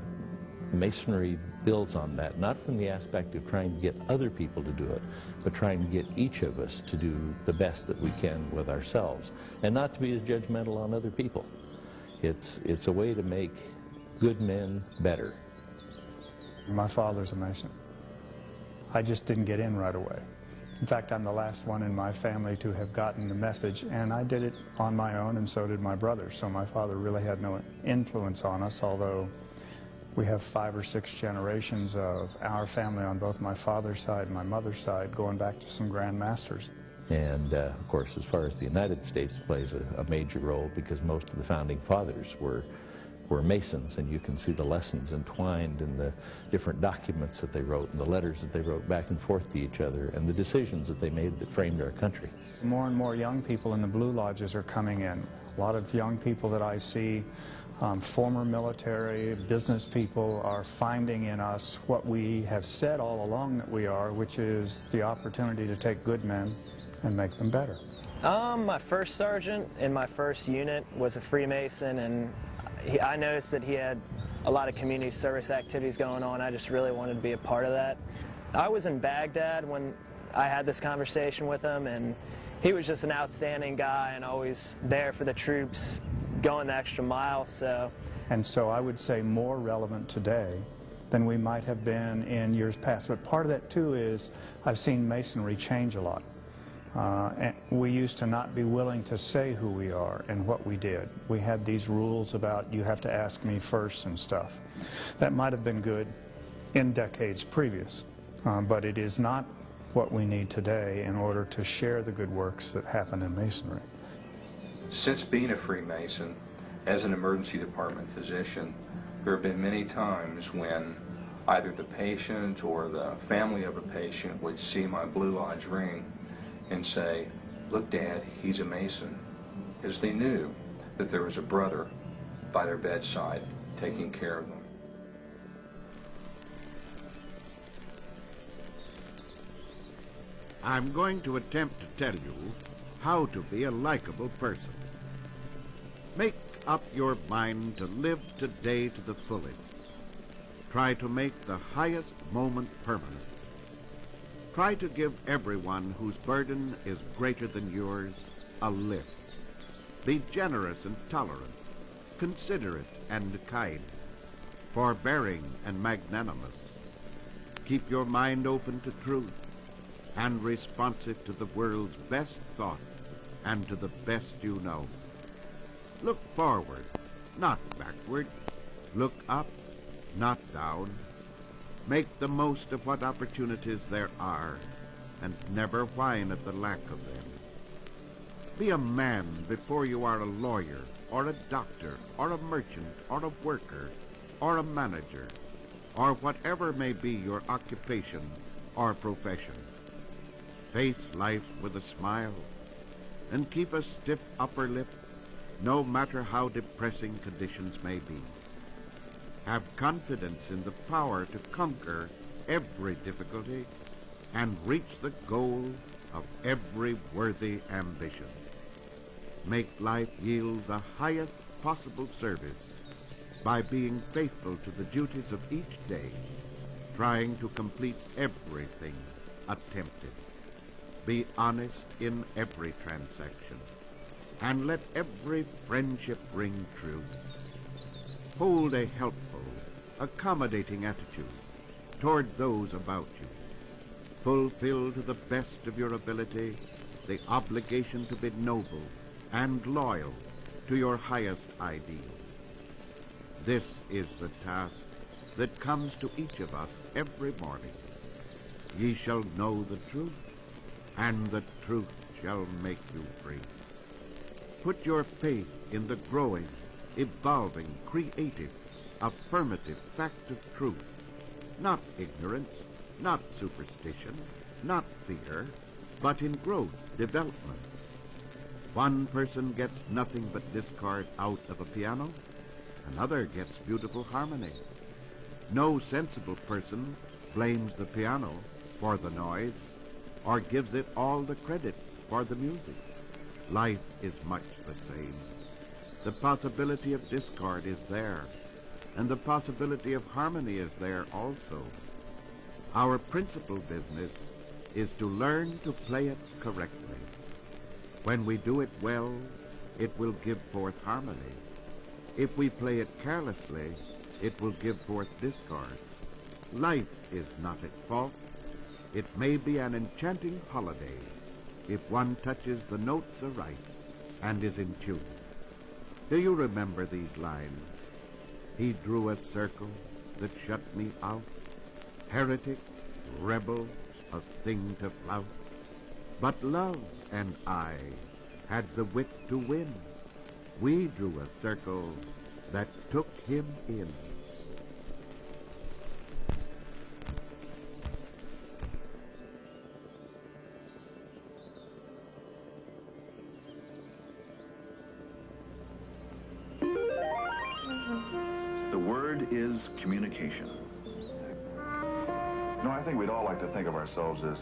Masonry builds on that, not from the aspect of trying to get other people to do it, but trying to get each of us to do the best that we can with ourselves, and not to be as judgmental on other people. It's a way to make good men better. My father's a Mason. I just didn't get in right away. In fact, I'm the last one in my family to have gotten the message, and I did it on my own, and so did my brother. So my father really had no influence on us, although we have 5 or 6 generations of our family on both my father's side and my mother's side, going back to some Grand Masters. And of course, as far as the United States plays a major role, because most of the founding fathers were Masons, and you can see the lessons entwined in the different documents that they wrote and the letters that they wrote back and forth to each other and the decisions that they made that framed our country. More and more young people in the Blue Lodges are coming in. A lot of young people that I see, former military, business people, are finding in us what we have said all along that we are, which is the opportunity to take good men and make them better. My first sergeant in my first unit was a Freemason, and I noticed that he had a lot of community service activities going on. I just really wanted to be a part of that. I was in Baghdad when I had this conversation with him, and he was just an outstanding guy and always there for the troops, going the extra mile. And so I would say more relevant today than we might have been in years past. But part of that too is I've seen Masonry change a lot. And we used to not be willing to say who we are and what we did. We had these rules about you have to ask me first and stuff. That might have been good in decades previous, but it is not what we need today in order to share the good works that happen in Masonry. Since being a Freemason, as an emergency department physician, there have been many times when either the patient or the family of a patient would see my Blue Lodge ring and say, "Look, Dad, he's a Mason," because they knew that there was a brother by their bedside taking care of them. I'm going to attempt to tell you how to be a likable person. Make up your mind to live today to the fullest. Try to make the highest moment permanent. Try to give everyone whose burden is greater than yours a lift. Be generous and tolerant, considerate and kind, forbearing and magnanimous. Keep your mind open to truth and responsive to the world's best thought and to the best you know. Look forward, not backward. Look up, not down. Make the most of what opportunities there are, and never whine at the lack of them. Be a man before you are a lawyer, or a doctor, or a merchant, or a worker, or a manager, or whatever may be your occupation or profession. Face life with a smile, and keep a stiff upper lip, no matter how depressing conditions may be. Have confidence in the power to conquer every difficulty and reach the goal of every worthy ambition. Make life yield the highest possible service by being faithful to the duties of each day, trying to complete everything attempted. Be honest in every transaction, and let every friendship ring true. Hold a helpful, accommodating attitude toward those about you. Fulfill to the best of your ability the obligation to be noble and loyal to your highest ideal. This is the task that comes to each of us every morning. Ye shall know the truth, and the truth shall make you free. Put your faith in the growing, evolving, creative, affirmative fact of truth, not ignorance, not superstition, not fear, but in growth, development. One person gets nothing but discord out of a piano, another gets beautiful harmony. No sensible person blames the piano for the noise or gives it all the credit for the music. Life is much the same. The possibility of discord is there, and the possibility of harmony is there also. Our principal business is to learn to play it correctly. When we do it well, it will give forth harmony. If we play it carelessly, it will give forth discord. Life is not at fault. It may be an enchanting holiday if one touches the notes aright and is in tune. Do you remember these lines? He drew a circle that shut me out, heretic, rebel, a thing to flout. But love and I had the wit to win. We drew a circle that took him in. The word is communication. No, I think we'd all like to think of ourselves as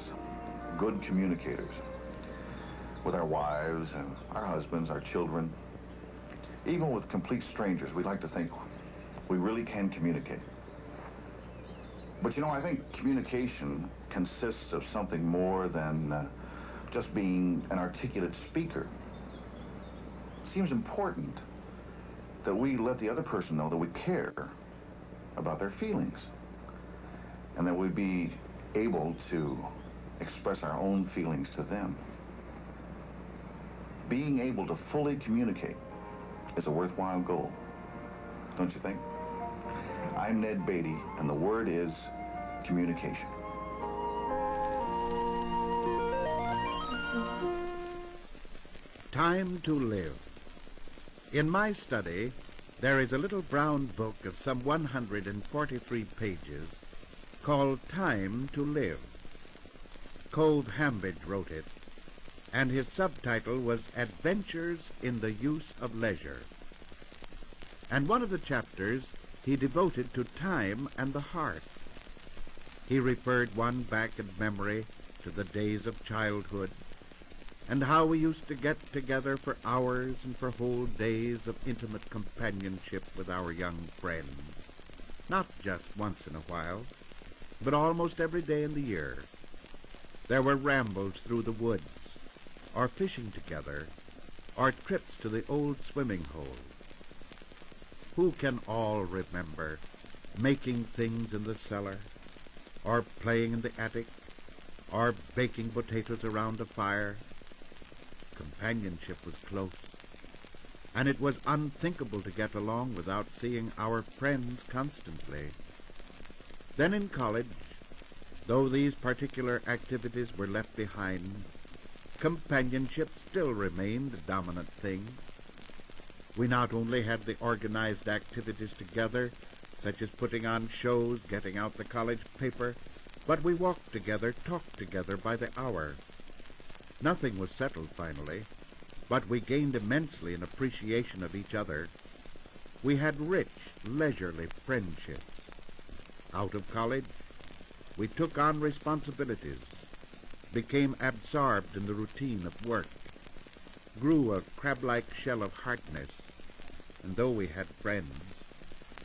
good communicators with our wives and our husbands, our children. Even with complete strangers, we'd like to think we really can communicate. But you know, I think communication consists of something more than just being an articulate speaker. It seems important that we let the other person know that we care about their feelings, and that we be able to express our own feelings to them. Being able to fully communicate is a worthwhile goal, don't you think? I'm Ned Beatty, and the word is communication. Time to live. In my study, there is a little brown book of some 143 pages called Time to Live. Cove Hambidge wrote it, and his subtitle was Adventures in the Use of Leisure. And one of the chapters he devoted to time and the heart. He referred one back in memory to the days of childhood, and how we used to get together for hours and for whole days of intimate companionship with our young friends, not just once in a while, but almost every day in the year. There were rambles through the woods, or fishing together, or trips to the old swimming hole. Who can all remember making things in the cellar, or playing in the attic, or baking potatoes around a fire? Companionship was close, and it was unthinkable to get along without seeing our friends constantly. Then in college, though these particular activities were left behind, companionship still remained the dominant thing. We not only had the organized activities together, such as putting on shows, getting out the college paper, but we walked together, talked together by the hour. Nothing was settled finally, but we gained immensely in appreciation of each other. We had rich, leisurely friendships. Out of college, we took on responsibilities, became absorbed in the routine of work, grew a crab-like shell of hardness, and though we had friends,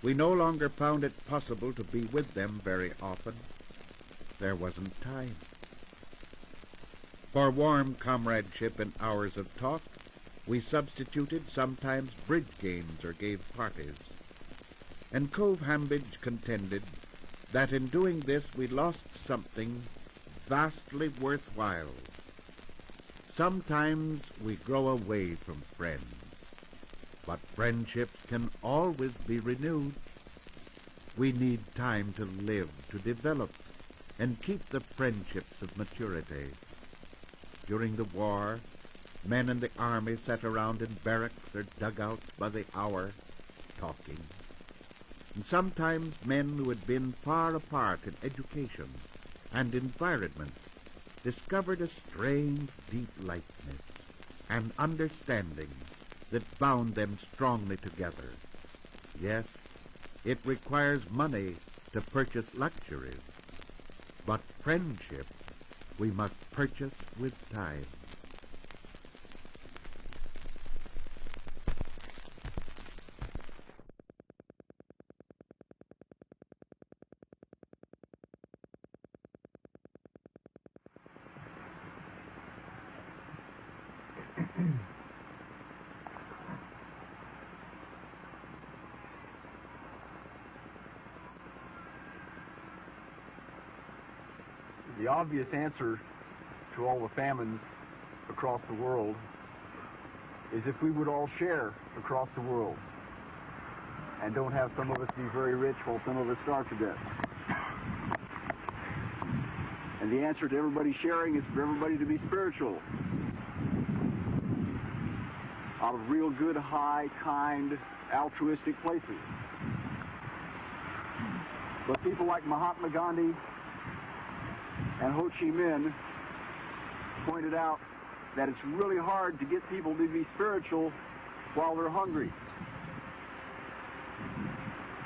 we no longer found it possible to be with them very often. There wasn't time. For warm comradeship and hours of talk, we substituted sometimes bridge games or gave parties. And Cove Hambidge contended that in doing this we lost something vastly worthwhile. Sometimes we grow away from friends, but friendships can always be renewed. We need time to live, to develop, and keep the friendships of maturity. During the war, men in the army sat around in barracks or dugouts by the hour, talking. And sometimes men who had been far apart in education and environment discovered a strange, deep likeness and understanding that bound them strongly together. Yes, it requires money to purchase luxuries, but friendship we must purchase with time. The obvious answer to all the famines across the world is if we would all share across the world and don't have some of us be very rich while some of us starve to death. And the answer to everybody sharing is for everybody to be spiritual. Out of real good, high, kind, altruistic places. But people like Mahatma Gandhi and Ho Chi Minh pointed out that it's really hard to get people to be spiritual while they're hungry.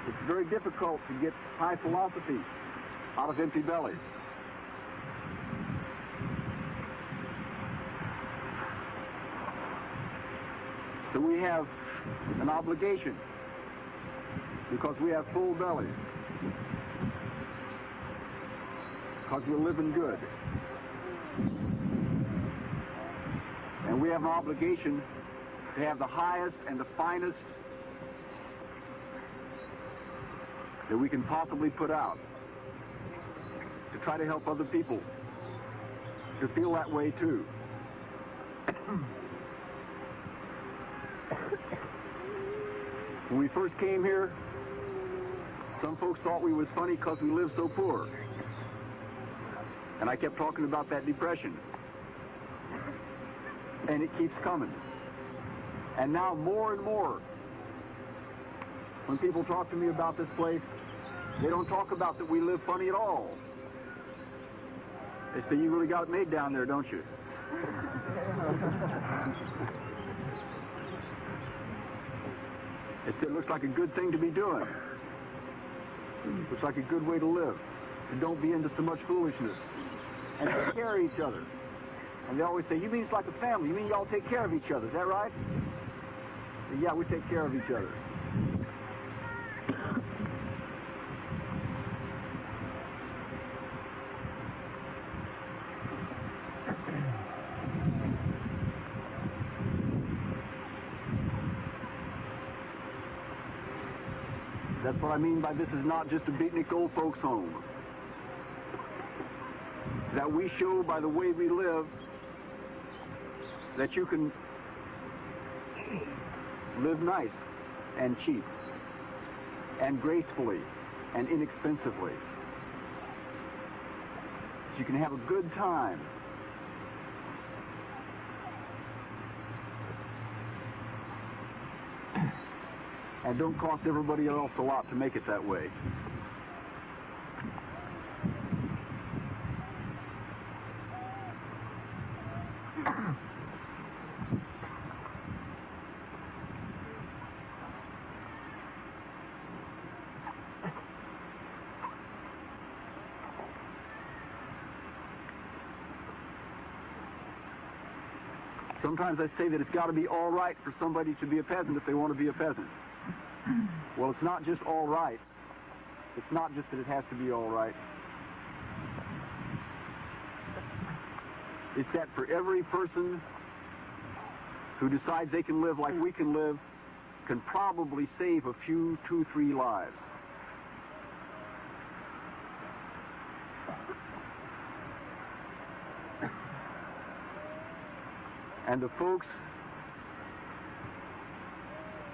It's very difficult to get high philosophy out of empty bellies. So we have an obligation because we have full bellies. Because we're living good. And we have an obligation to have the highest and the finest that we can possibly put out to try to help other people to feel that way too. When we first came here, some folks thought we was funny because we lived so poor. And I kept talking about that depression. And it keeps coming. And now more and more, when people talk to me about this place, they don't talk about that we live funny at all. They say, you really got it made down there, don't you? They say, it looks like a good thing to be doing. Looks like a good way to live. And don't be into so much foolishness. And take care of each other. And they always say, you mean it's like a family? You mean y'all take care of each other? Is that right? And yeah, we take care of each other. That's what I mean by this is not just a beatnik old folks' home. That we show by the way we live that you can live nice and cheap and gracefully and inexpensively. You can have a good time. And don't cost everybody else a lot to make it that way. Sometimes I say that it's got to be all right for somebody to be a peasant if they want to be a peasant. Well, it's not just all right. It's not just that it has to be all right. It's that for every person who decides they can live like we can live, can probably save a few, 2, 3 lives. And the folks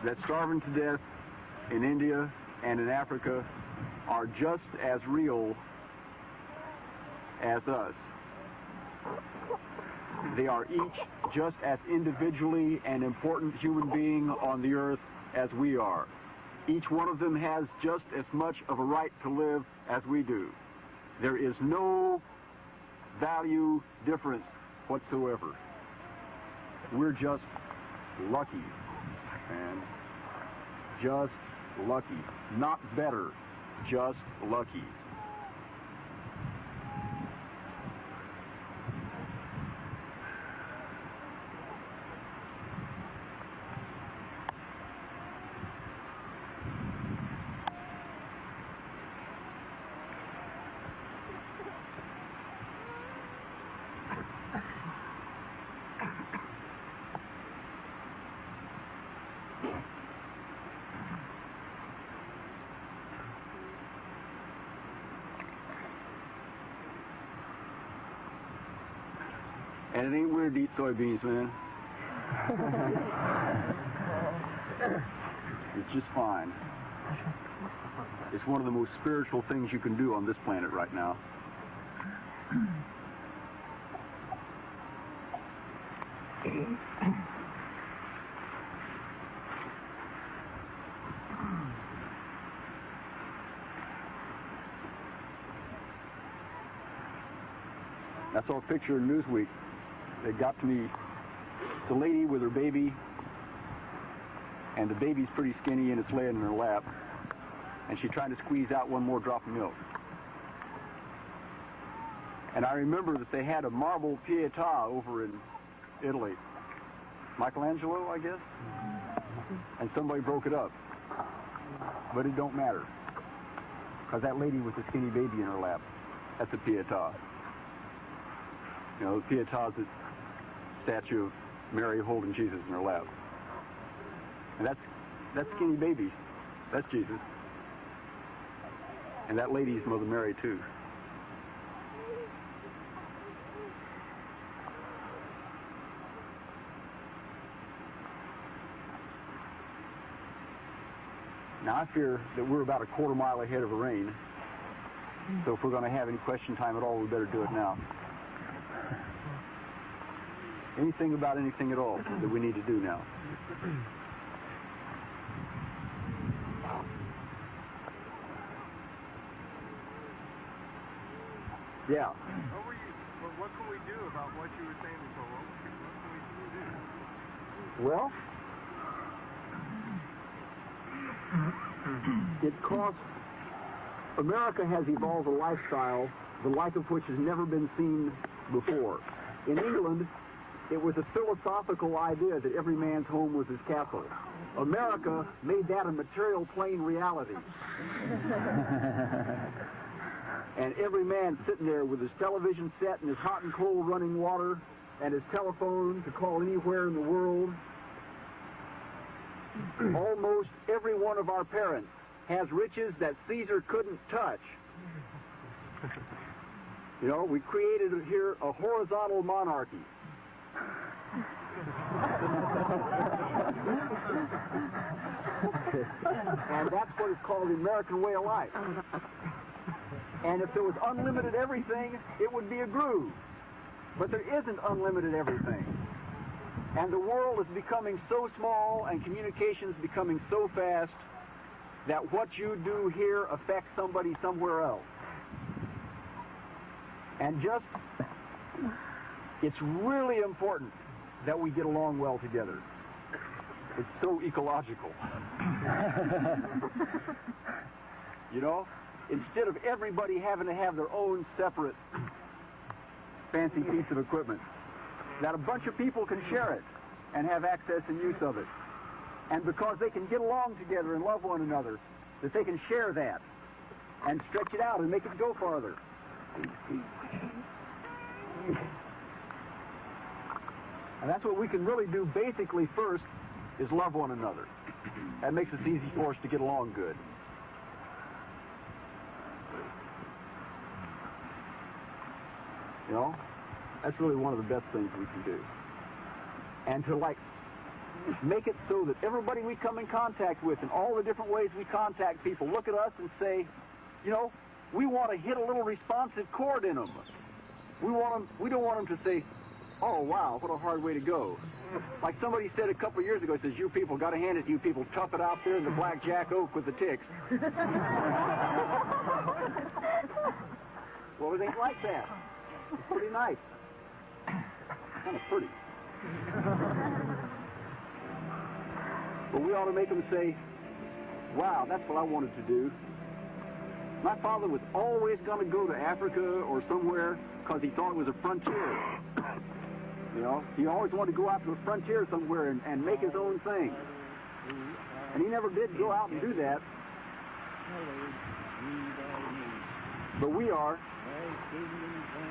that's starving to death in India and in Africa are just as real as us. They are each just as individually an important human being on the earth as we are. Each one of them has just as much of a right to live as we do. There is no value difference whatsoever. We're just lucky, and just lucky. Not better, just lucky. And it ain't weird to eat soybeans, man. It's just fine. It's one of the most spiritual things you can do on this planet right now. I saw a picture in Newsweek. It got to me. It's a lady with her baby, and the baby's pretty skinny and it's laying in her lap, and she's trying to squeeze out one more drop of milk. And I remember that they had a marble Pietà over in Italy. Michelangelo, I guess? And somebody broke it up. But it don't matter. Because that lady with the skinny baby in her lap, that's a Pietà. You know, the Pietà's a statue of Mary holding Jesus in her lap. And that skinny baby, that's Jesus. And that lady's Mother Mary, too. Now, I fear that we're about a quarter mile ahead of a rain. So if we're going to have any question time at all, we better do it now. Anything about anything at all that we need to do now. Yeah. What can we do about what you were saying before? What can we do? Well, it costs... America has evolved a lifestyle, the like of which has never been seen before. In England, it was a philosophical idea that every man's home was his castle. America made that a material plane reality. And every man sitting there with his television set and his hot and cold running water and his telephone to call anywhere in the world. Almost every one of our parents has riches that Caesar couldn't touch. You know, we created here a horizontal monarchy. And that's what is called the American way of life. And if there was unlimited everything, it would be a groove. But there isn't unlimited everything. And the world is becoming so small and communications becoming so fast that what you do here affects somebody somewhere else. And just, it's really important that we get along well together. It's so ecological. You know? Instead of everybody having to have their own separate fancy piece of equipment, that a bunch of people can share it and have access and use of it. And because they can get along together and love one another, that they can share that and stretch it out and make it go farther. And that's what we can really do basically first, is love one another. That makes it easy for us to get along good. You know, that's really one of the best things we can do. And to, like, make it so that everybody we come in contact with, in all the different ways we contact people, look at us and say, you know, we want to hit a little responsive chord in them. We don't want them to say, oh, wow, what a hard way to go. Like somebody said a couple of years ago, says, you people, got to hand it to you people, tough it out there in the blackjack oak with the ticks. Well, it ain't like that. It's pretty nice. Kind of pretty. But we ought to make them say, wow, that's what I wanted to do. My father was always going to go to Africa or somewhere because he thought it was a frontier. You know, he always wanted to go out to a frontier somewhere and make his own thing. And he never did go out and do that. But we are.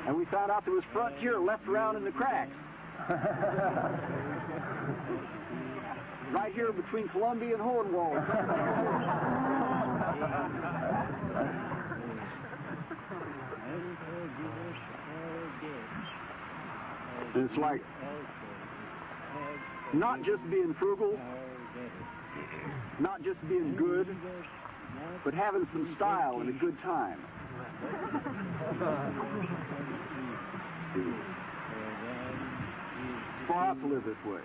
And we found out there was frontier left around in the cracks. Right here between Columbia and Hohenwald. And it's like not just being frugal, not just being good, but having some style and a good time. It's far out to live this way.